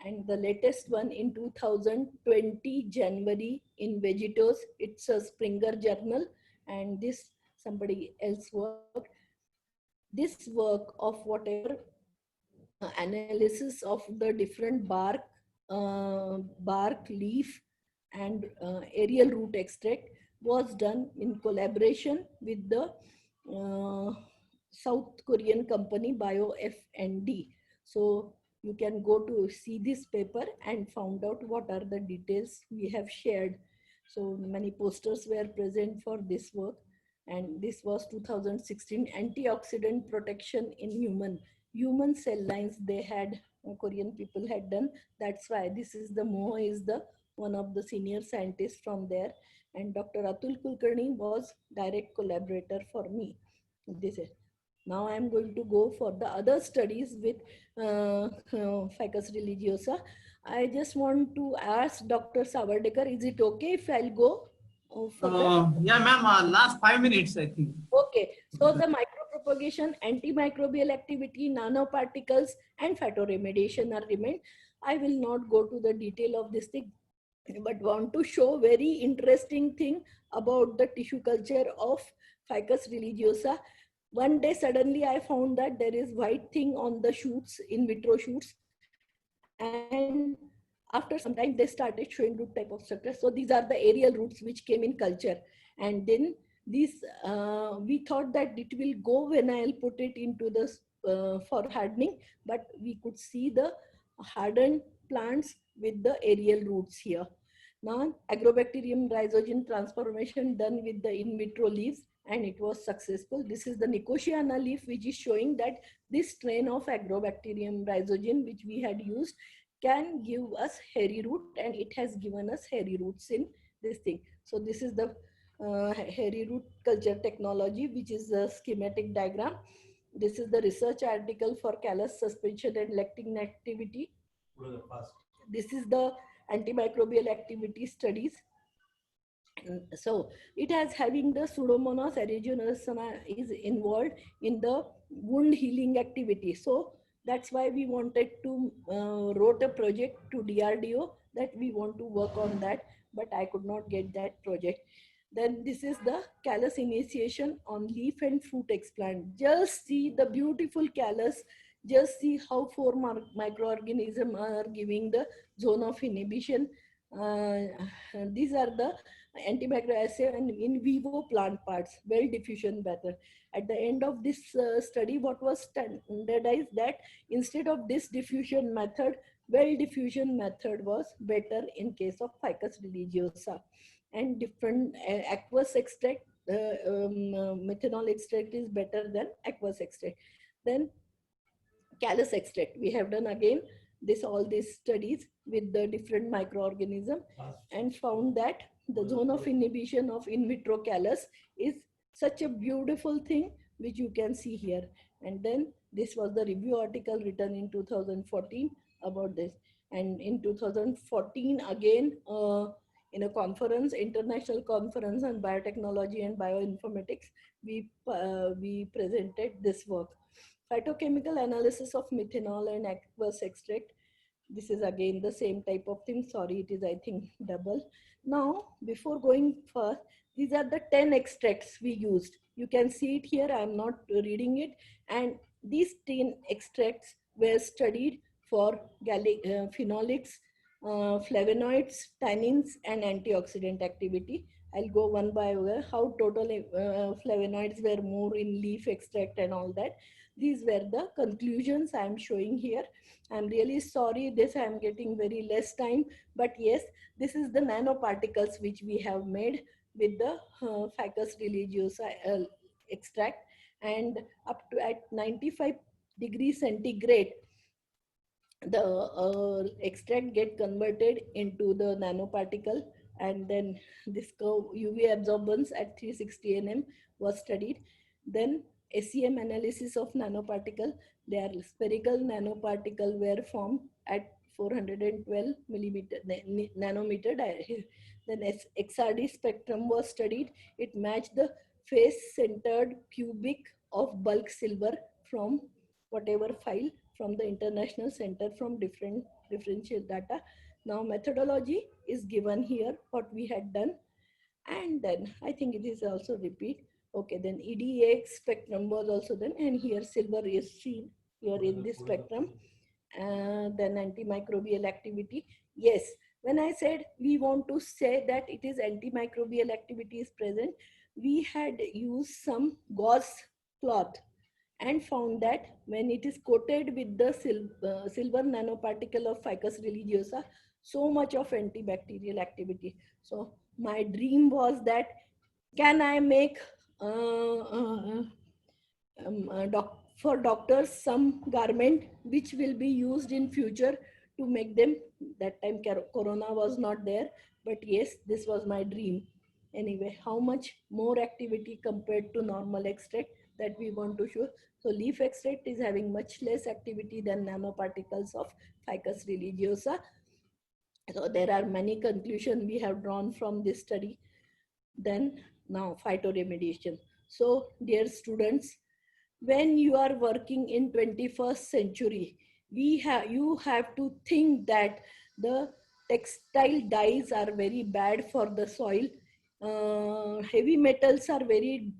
and the latest one in 2020 January in Vegetos. It's a Springer journal, and this somebody else work. This work of whatever analysis of the different bark, leaf, and aerial root extract was done in collaboration with the South Korean company BioFND. So you can go to see this paper and found out what are the details we have shared. So many posters were present for this work, and this was 2016 antioxidant protection in human cell lines. They had Korean people had done. That's why this is the Moho is the one of the senior scientists from there, and Dr. Atul Kulkarni was direct collaborator for me. This is. Now I am going to go for the other studies with Ficus religiosa. I just want to ask Dr. Savardekar, is it okay if I'll go further? Yeah, ma'am. Last 5 minutes, I think. Okay. So the micropropagation, antimicrobial activity, nanoparticles, and phytoremediation are remained. I will not go to the detail of this thing, but want to show very interesting thing about the tissue culture of Ficus religiosa. One day suddenly I found that there is white thing on the shoots, in vitro shoots, and after some time they started showing root type of structure. So these are the aerial roots which came in culture, and then these we thought that it will go when I'll put it into the for hardening, but we could see the hardened plants with the aerial roots here. Now Agrobacterium rhizogen transformation done with the in vitro leaves, and it was successful. This is the Nicotiana leaf, which is showing that this strain of Agrobacterium rhizogen which we had used can give us hairy root, and it has given us hairy roots in this thing. So this is the hairy root culture technology, which is a schematic diagram. This is the research article for callus suspension and lectin activity. This is the antimicrobial activity studies. So it has having the Pseudomonas aeruginosa is involved in the wound healing activity. So that's why we wanted to wrote a project to DRDO that we want to work on that, but I could not get that project. Then this is the callus initiation on leaf and fruit explant. Just see the beautiful callus. Just see how 4 microorganisms are giving the zone of inhibition. These are the antimicrobial and in vivo plant parts, well diffusion method. At the end of this study, what was standardized that instead of this diffusion method, well diffusion method was better in case of Ficus religiosa. And different aqueous extract, methanol extract is better than aqueous extract. Then callus extract, we have done again all these studies with the different microorganism and found that the zone of inhibition of in vitro callus is such a beautiful thing which you can see here. And then this was the review article written in 2014 about this. And in 2014 again in a conference, international conference on biotechnology and bioinformatics, we presented this work. Phytochemical analysis of methanol and aqueous extract. This is again the same type of thing. Sorry, it is I think double. Now, before going first, these are the 10 extracts we used. You can see it here. I am not reading it. And these 10 extracts were studied for phenolics, flavonoids, tannins, and antioxidant activity. I'll go one by one, how total flavonoids were more in leaf extract and all that. These were the conclusions I'm showing here. I'm really sorry this I'm getting very less time, but yes, this is the nanoparticles which we have made with the Ficus religiosa extract, and up to at 95 degrees centigrade the extract get converted into the nanoparticle, and then this curve UV absorbance at 360 nm was studied. Then SEM analysis of nanoparticle, their spherical nanoparticle were formed at 412 millimeter nanometer diameter. Then XRD spectrum was studied. It matched the face centered cubic of bulk silver from whatever file from the International Center from different differential data. Now methodology is given here, what we had done. And then I think it is also repeat. Okay, then EDX spectrum was also done, and here silver is seen here in this spectrum. Then antimicrobial activity. Yes, when I said we want to say that it is antimicrobial activity is present, we had used some gauze cloth and found that when it is coated with the silver nanoparticle of Ficus religiosa, so much of antibacterial activity. So my dream was that can I make for doctors some garment which will be used in future to make them. That time corona was not there, but yes, this was my dream. Anyway, how much more activity compared to normal extract that we want to show. So leaf extract is having much less activity than nanoparticles of Ficus religiosa. So there are many conclusions we have drawn from this study. Then now phytoremediation. So dear students, when you are working in 21st century, you have to think that the textile dyes are very bad for the soil. Heavy metals are very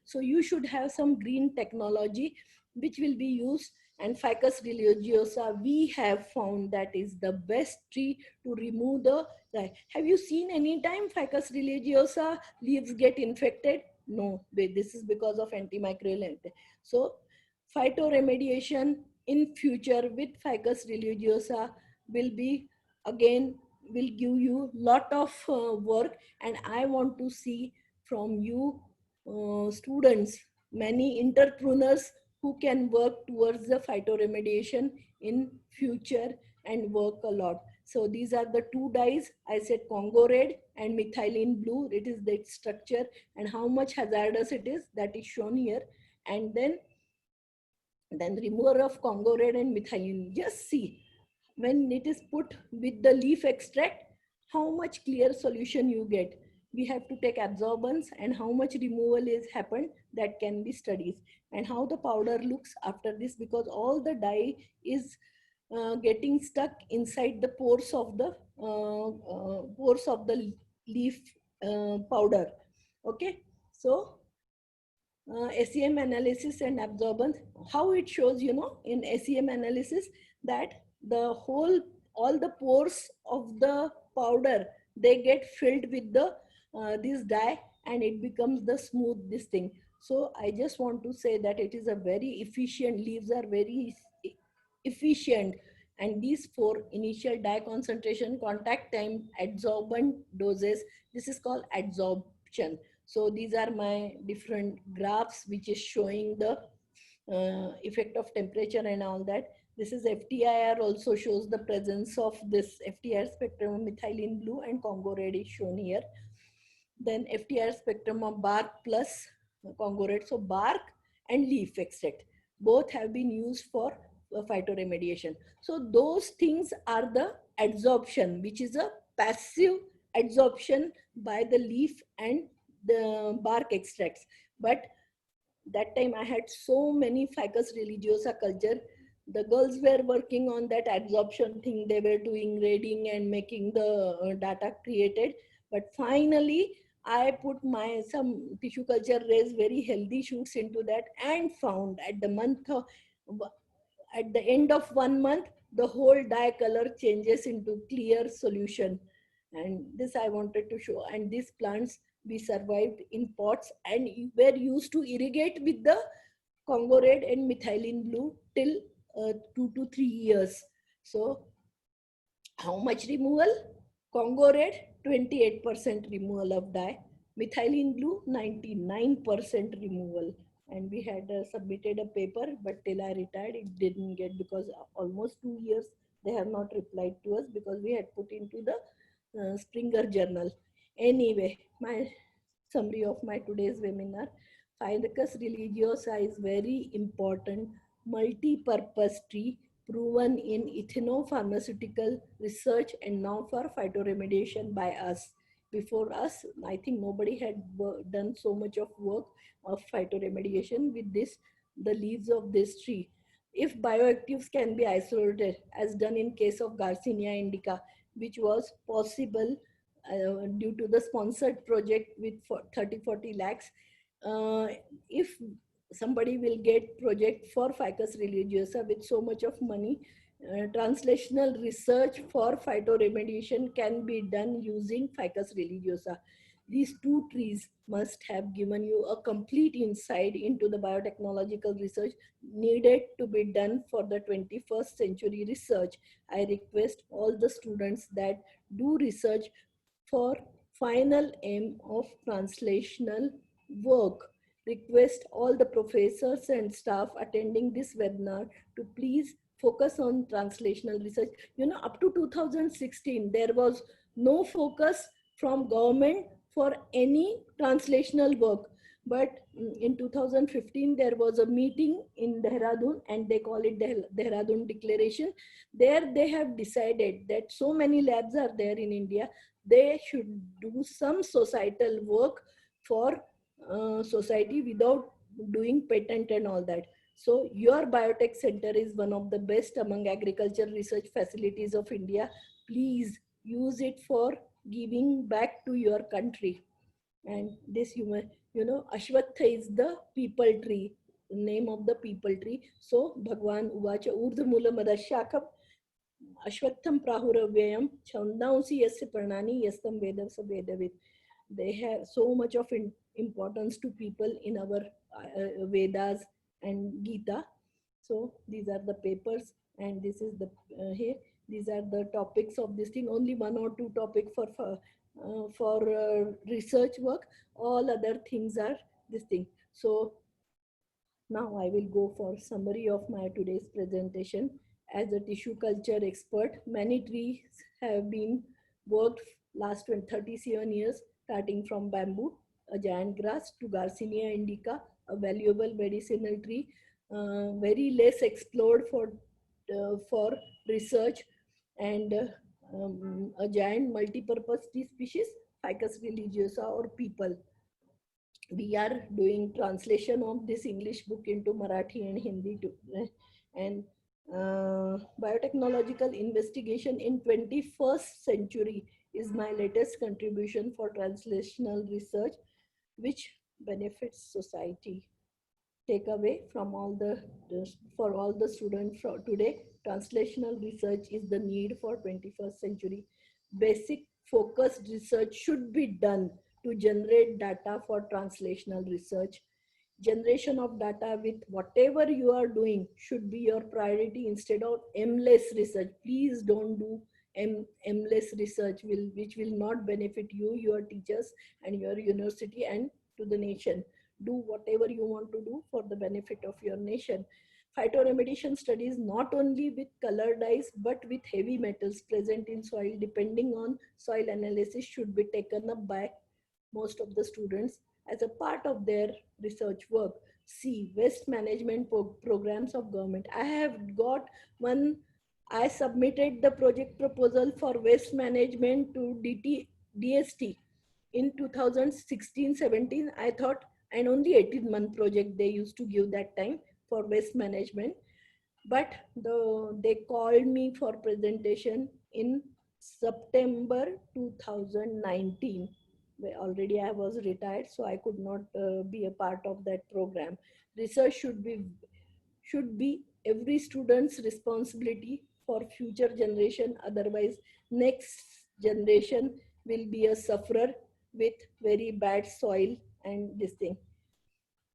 so you should have some green technology which will be used, and Ficus religiosa we have found that is the best tree to remove the dye. Have you seen any time Ficus religiosa leaves get infected? No, this is because of antimicrobial. So phytoremediation in future with Ficus religiosa will be again will give you lot of work, and I want to see from you students many entrepreneurs who can work towards the phytoremediation in future and work a lot. So these are the two dyes I said, Congo red and methylene blue. It is the structure and how much hazardous it is, that is shown here. And then remover of Congo red and methylene. Just see when it is put with the leaf extract, how much clear solution you get. We have to take absorbance and how much removal is happened, that can be studied, and how the powder looks after this, because all the dye is getting stuck inside the pores of the leaf powder. Okay, so SEM analysis and absorbance, how it shows, in SEM analysis that the all the pores of the powder, they get filled with the this dye, and it becomes the smooth this thing. So I just want to say that it is a very efficient, leaves are very efficient, and these four: initial dye concentration, contact time, adsorbent doses, this is called adsorption. So these are my different graphs which is showing the effect of temperature and all that. This is FTIR, also shows the presence of this FTIR spectrum of methylene blue, and Congo red is shown here. Then FTIR spectrum of bark plus Congo red. So bark and leaf extract both have been used for phytoremediation. So those things are the adsorption, which is a passive adsorption by the leaf and the bark extracts. But that time I had so many Ficus religiosa culture. The girls were working on that adsorption thing. They were doing grading and making the data created. But finally, I put my some tissue culture raised very healthy shoots into that, and found at the at the end of 1 month, the whole dye color changes into clear solution. And this I wanted to show. And these plants we survived in pots and were used to irrigate with the Congo red and methylene blue till 2 to 3 years. So how much removal? Congo red 28% removal of dye, methylene blue 99% removal. And we had submitted a paper, but till I retired it didn't get, because almost 2 years they have not replied to us, because we had put into the Springer journal. Anyway, my summary of my today's webinar: Ficus religiosa is very important multi-purpose tree proven in ethnopharmaceutical research and now for phytoremediation by us. Before us, I think nobody had done so much of work of phytoremediation with this, the leaves of this tree. If bioactives can be isolated, as done in case of Garcinia indica, which was possible due to the sponsored project with 30-40 lakhs, if somebody will get project for Ficus religiosa with so much of money, translational research for phytoremediation can be done using Ficus religiosa. These two trees must have given you a complete insight into the biotechnological research needed to be done for the 21st century research. I request all the students that do research for final aim of translational work. Request all the professors and staff attending this webinar to please focus on translational research. You know, up to 2016, there was no focus from government for any translational work. But in 2015, there was a meeting in Dehradun, and they call it Dehradun Declaration. There they have decided that so many labs are there in India, they should do some societal work for society without doing patent and all that. So your biotech center is one of the best among agriculture research facilities of India. Please use it for giving back to your country. And this Ashwatha is the people tree, name of the people tree. So Bhagwan Uvacha Urdhmula Madashakam Ashwatham Prahuravyam Chandansi Yasya Pranani Yastam Vedavsa Vedavid. They have so much of importance to people in our Vedas and Gita. So these are the papers, and this is the here. These are the topics of this thing. Only one or two topic for research work. All other things are this thing. So now I will go for summary of my today's presentation. As a tissue culture expert, many trees have been worked last 37 years, starting from bamboo, a giant grass, to Garcinia indica, a valuable medicinal tree, very less explored for research, and a giant multi-purpose tree species, Ficus religiosa or people. We are doing translation of this English book into Marathi and Hindi too. And biotechnological investigation in 21st century is my latest contribution for translational research, which benefits society. Takeaway from for all the students for today: translational research is the need for 21st century. Basic focused research should be done to generate data for translational research. Generation of data with whatever you are doing should be your priority instead of aimless research. Please don't do aimless research, which will not benefit you, your teachers, and your university, and to the nation. Do whatever you want to do for the benefit of your nation. Phytoremediation studies not only with color dyes but with heavy metals present in soil, depending on soil analysis, should be taken up by most of the students as a part of their research work. See, waste management programs of government. I have got one. I submitted the project proposal for waste management to DST in 2016-17. I thought, and only 18-month project they used to give that time for waste management. But they called me for presentation in September 2019. Already I was retired, so I could not be a part of that program. Research should be every student's responsibility for future generation. Otherwise, next generation will be a sufferer with very bad soil and this thing.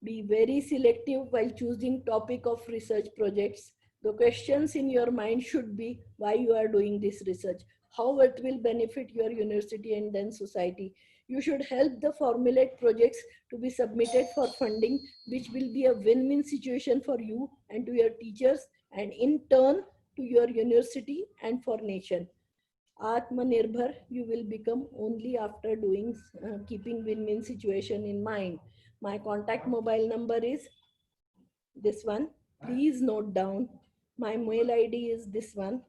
Be very selective while choosing topic of research projects. The questions in your mind should be why you are doing this research, how it will benefit your university and then society. You should help the formulate projects to be submitted for funding, which will be a win-win situation for you and to your teachers, and in turn to your university and for nation. Atmanirbhar you will become only after doing keeping win-win situation in mind. My contact mobile number is this one. Please note down. My mail ID is this one.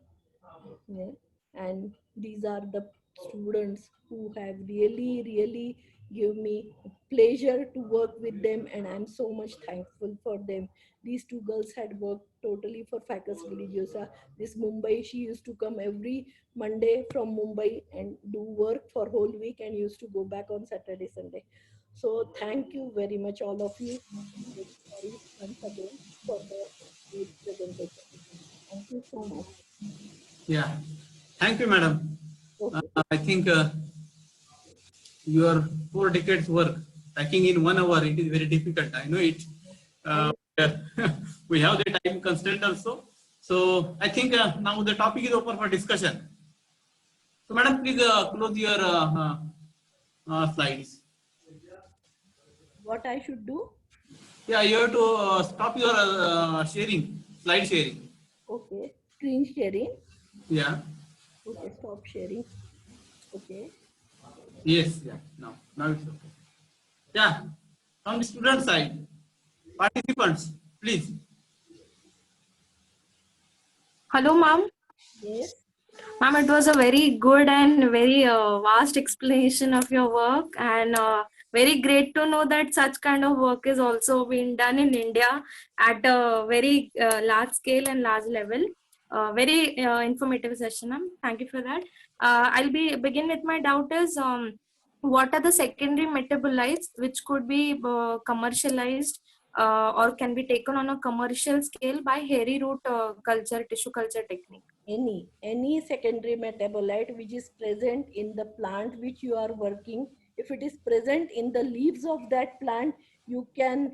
Yeah. And these are the students who have really give me pleasure to work with them, and I'm so much thankful for them. These two girls had worked totally for Facus Religiosa. This Mumbai, she used to come every Monday from Mumbai and do work for whole week and used to go back on Saturday, Sunday. So thank you very much, all of you. Sorry once again for the great presentation. Thank you so much. Yeah. Thank you, madam. Okay. I think your 4 decades work packing in 1 hour, it is very difficult. I know it. We have the time constraint also. So I think now the topic is open for discussion. So madam, please close your slides. What I should do? Yeah, you have to stop your sharing, slide sharing. Okay. Screen sharing. Yeah. Okay. Stop sharing. Okay. Yes. Yeah. Now it's okay. Yeah. From the student side, participants, please. Hello, ma'am. Yes. Ma'am, it was a very good and very vast explanation of your work, and very great to know that such kind of work is also being done in India at a very large scale and large level. Very informative session, ma'am. Thank you for that. I'll begin with my doubt is what are the secondary metabolites which could be commercialized or can be taken on a commercial scale by hairy root culture, tissue culture technique? Any secondary metabolite which is present in the plant which you are working, if it is present in the leaves of that plant, you can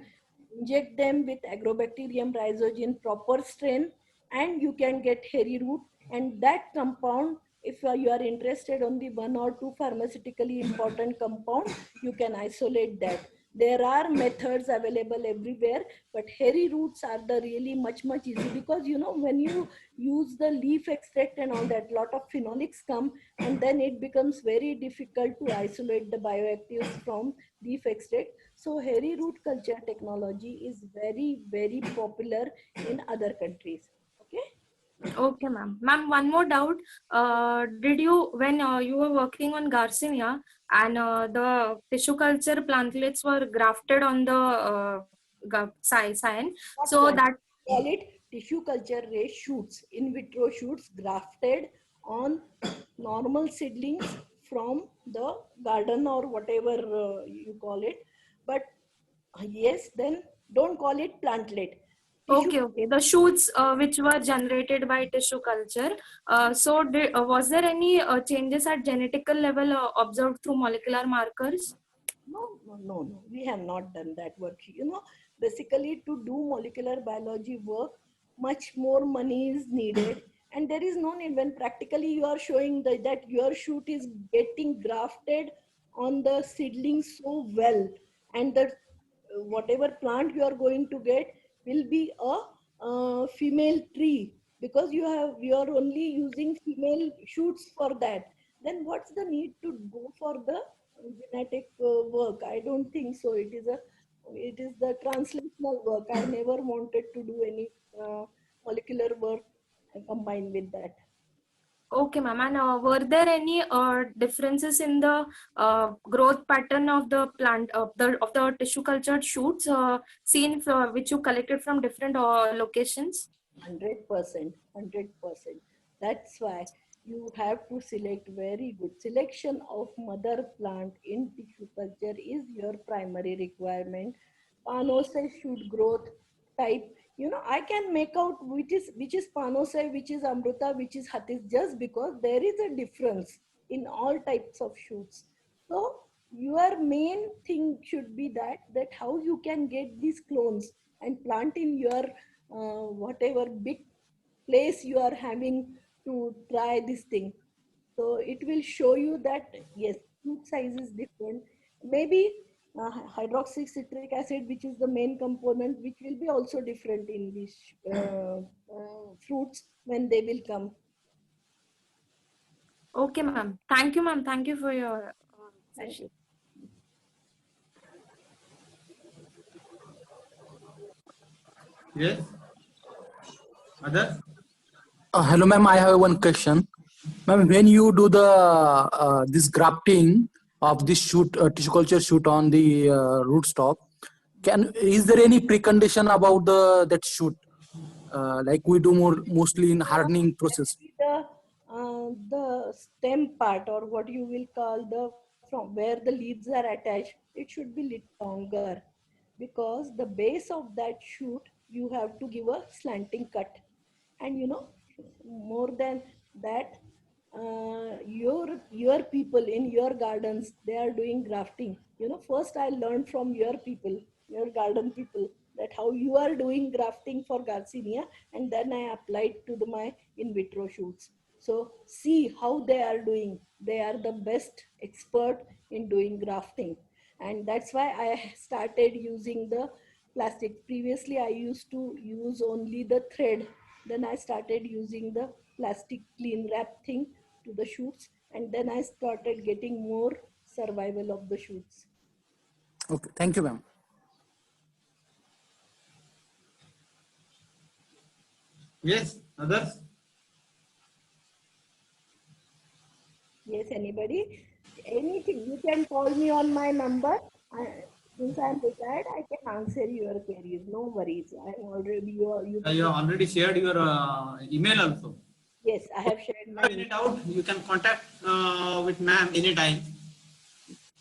inject them with Agrobacterium rhizogen proper strain, and you can get hairy root. And that compound, if you are interested on the one or two pharmaceutically important compound, you can isolate that. There are methods available everywhere, but hairy roots are the really much easy, because when you use the leaf extract and all that, lot of phenolics come, and then it becomes very difficult to isolate the bioactives from leaf extract. So hairy root culture technology is very popular in other countries. Okay. Okay, ma'am. Ma'am, one more doubt. Did you, when you were working on Garcinia and the tissue culture plantlets were grafted on the cyan, Not so plant. that, Call it tissue culture raised shoots, in vitro shoots grafted on normal seedlings from the garden or whatever you call it. But yes, then don't call it plantlet. Tissue. okay, the shoots which were generated by tissue culture. So, was there any changes at genetical level observed through molecular markers? No. We have not done that work. Basically, to do molecular biology work, much more money is needed. And there is no need when practically you are showing that your shoot is getting grafted on the seedling so well. And the whatever plant you are going to get will be a female tree, because you are only using female shoots for that. Then what's the need to go for the genetic work? I don't think so. It is the translational work. I never wanted to do any molecular work combined with that. Okay, ma'am. And were there any differences in the growth pattern of the plant of the tissue cultured shoots seen which you collected from different locations? 100%. That's why you have to select very good. Selection of mother plant in tissue culture is your primary requirement. Panosai shoot growth type. I can make out which is Panosai, which is Amruta, which is Hatis, just because there is a difference. in all types of shoots. So your main thing should be that how you can get these clones and plant in your whatever big place you are having to try this thing. So it will show you that yes, shoot size is different. Maybe hydroxycitric acid, which is the main component, which will be also different in these fruits when they will come. Okay, ma'am. Thank you, ma'am. Thank you for your Thank session. Yes. Others? Hello, ma'am. I have one question. Ma'am, when you do the this grafting of this shoot tissue culture shoot on the rootstock, is there any precondition about that shoot? Like we do mostly in hardening process. The stem part, or what you will call the from where the leaves are attached, it should be little longer, because the base of that shoot you have to give a slanting cut. And more than that, your people in your gardens, they are doing grafting. First I learned from your people, your garden people, that how you are doing grafting for Garcinia, and then I applied to my in vitro shoots. So see how they are doing. They are the best expert in doing grafting, and that's why I started using the plastic. Previously I used to use only the thread, then I started using the plastic clean wrap thing to the shoots, and then I started getting more survival of the shoots. Okay, thank you, ma'am. Yes. Others? Yes, anybody? Anything, you can call me on my number. Since I'm retired, I can answer your queries. No worries. I'm already you. You have already shared your email also. Yes, I have shared my. Have any doubt, you can contact with ma'am anytime.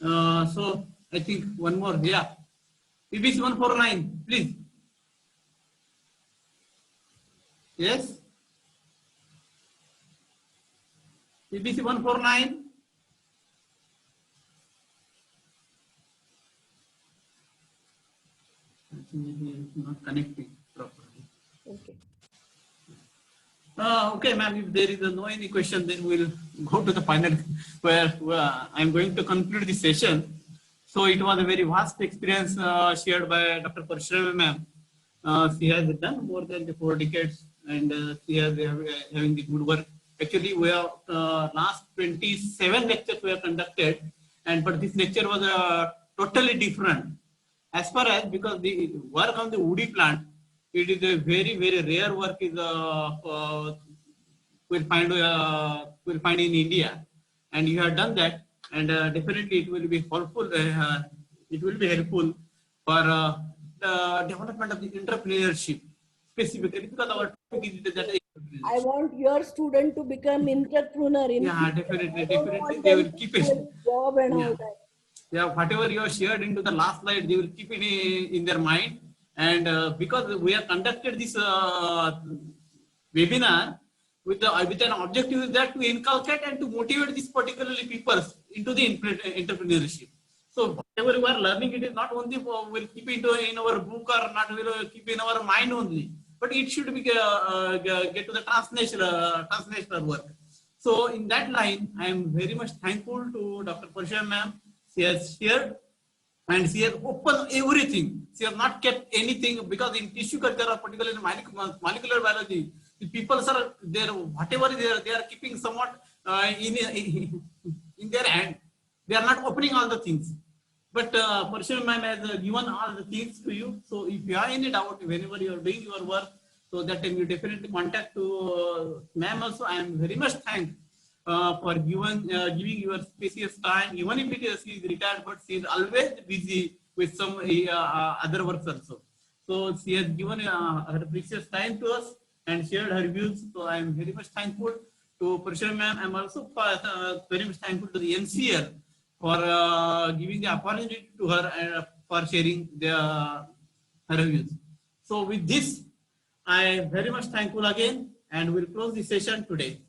So I think one more, yeah. PBC 149, please. Yes. PBC 149. I think maybe it's not connecting properly. Okay. Okay, ma'am, if there is no any question, then we'll go to the final where I'm going to conclude the session. So it was a very vast experience shared by Dr. Parshuram, ma'am. She has done more than the 4 decades, and she has having the good work. Actually, we have last 27 lectures we have conducted, but this lecture was totally different. As far as, because the work on the woody plant, it is a very, very rare work is we'll find in India, and you have done that, and definitely it will be helpful. It will be helpful for the development of the entrepreneurship, specifically because our topic is that. I want your student to become entrepreneur. Yeah, definitely, Definitely they will keep it. Job and Yeah. all that. Yeah, whatever you have shared into the last slide, they will keep it in their mind. And because we have conducted this webinar with an objective is that to inculcate and to motivate these particularly people into the entrepreneurship. So whatever we are learning, it is not only we'll keep it in our book or not will keep in our mind only, but it should be get to the translational work. So in that line, I am very much thankful to Dr. Parshuram ma'am. She has shared and she has opened everything. She has not kept anything, because in tissue culture, or particularly in molecular biology, the people are there, whatever they are keeping somewhat in their hand. They are not opening all the things. But Parshuram ma'am has given all the things to you. So if you have any doubt, whenever you are doing your work, so that time you definitely contact to ma'am also. I am very much thankful for giving your spacious time, even if she is retired, but she is always busy with some other works also. So she has given her precious time to us and shared her views. So I am very much thankful to Parshuram ma'am. I am also very much thankful to the NCL for giving the opportunity to her for sharing her views. So with this, I am very much thankful again, and we'll close the session today.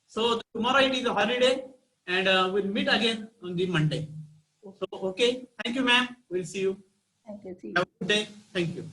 So tomorrow it is a holiday, and we'll meet again on the Monday. So, okay. Thank you, ma'am. We'll see you. Thank you. See you. Have a good day. Thank you.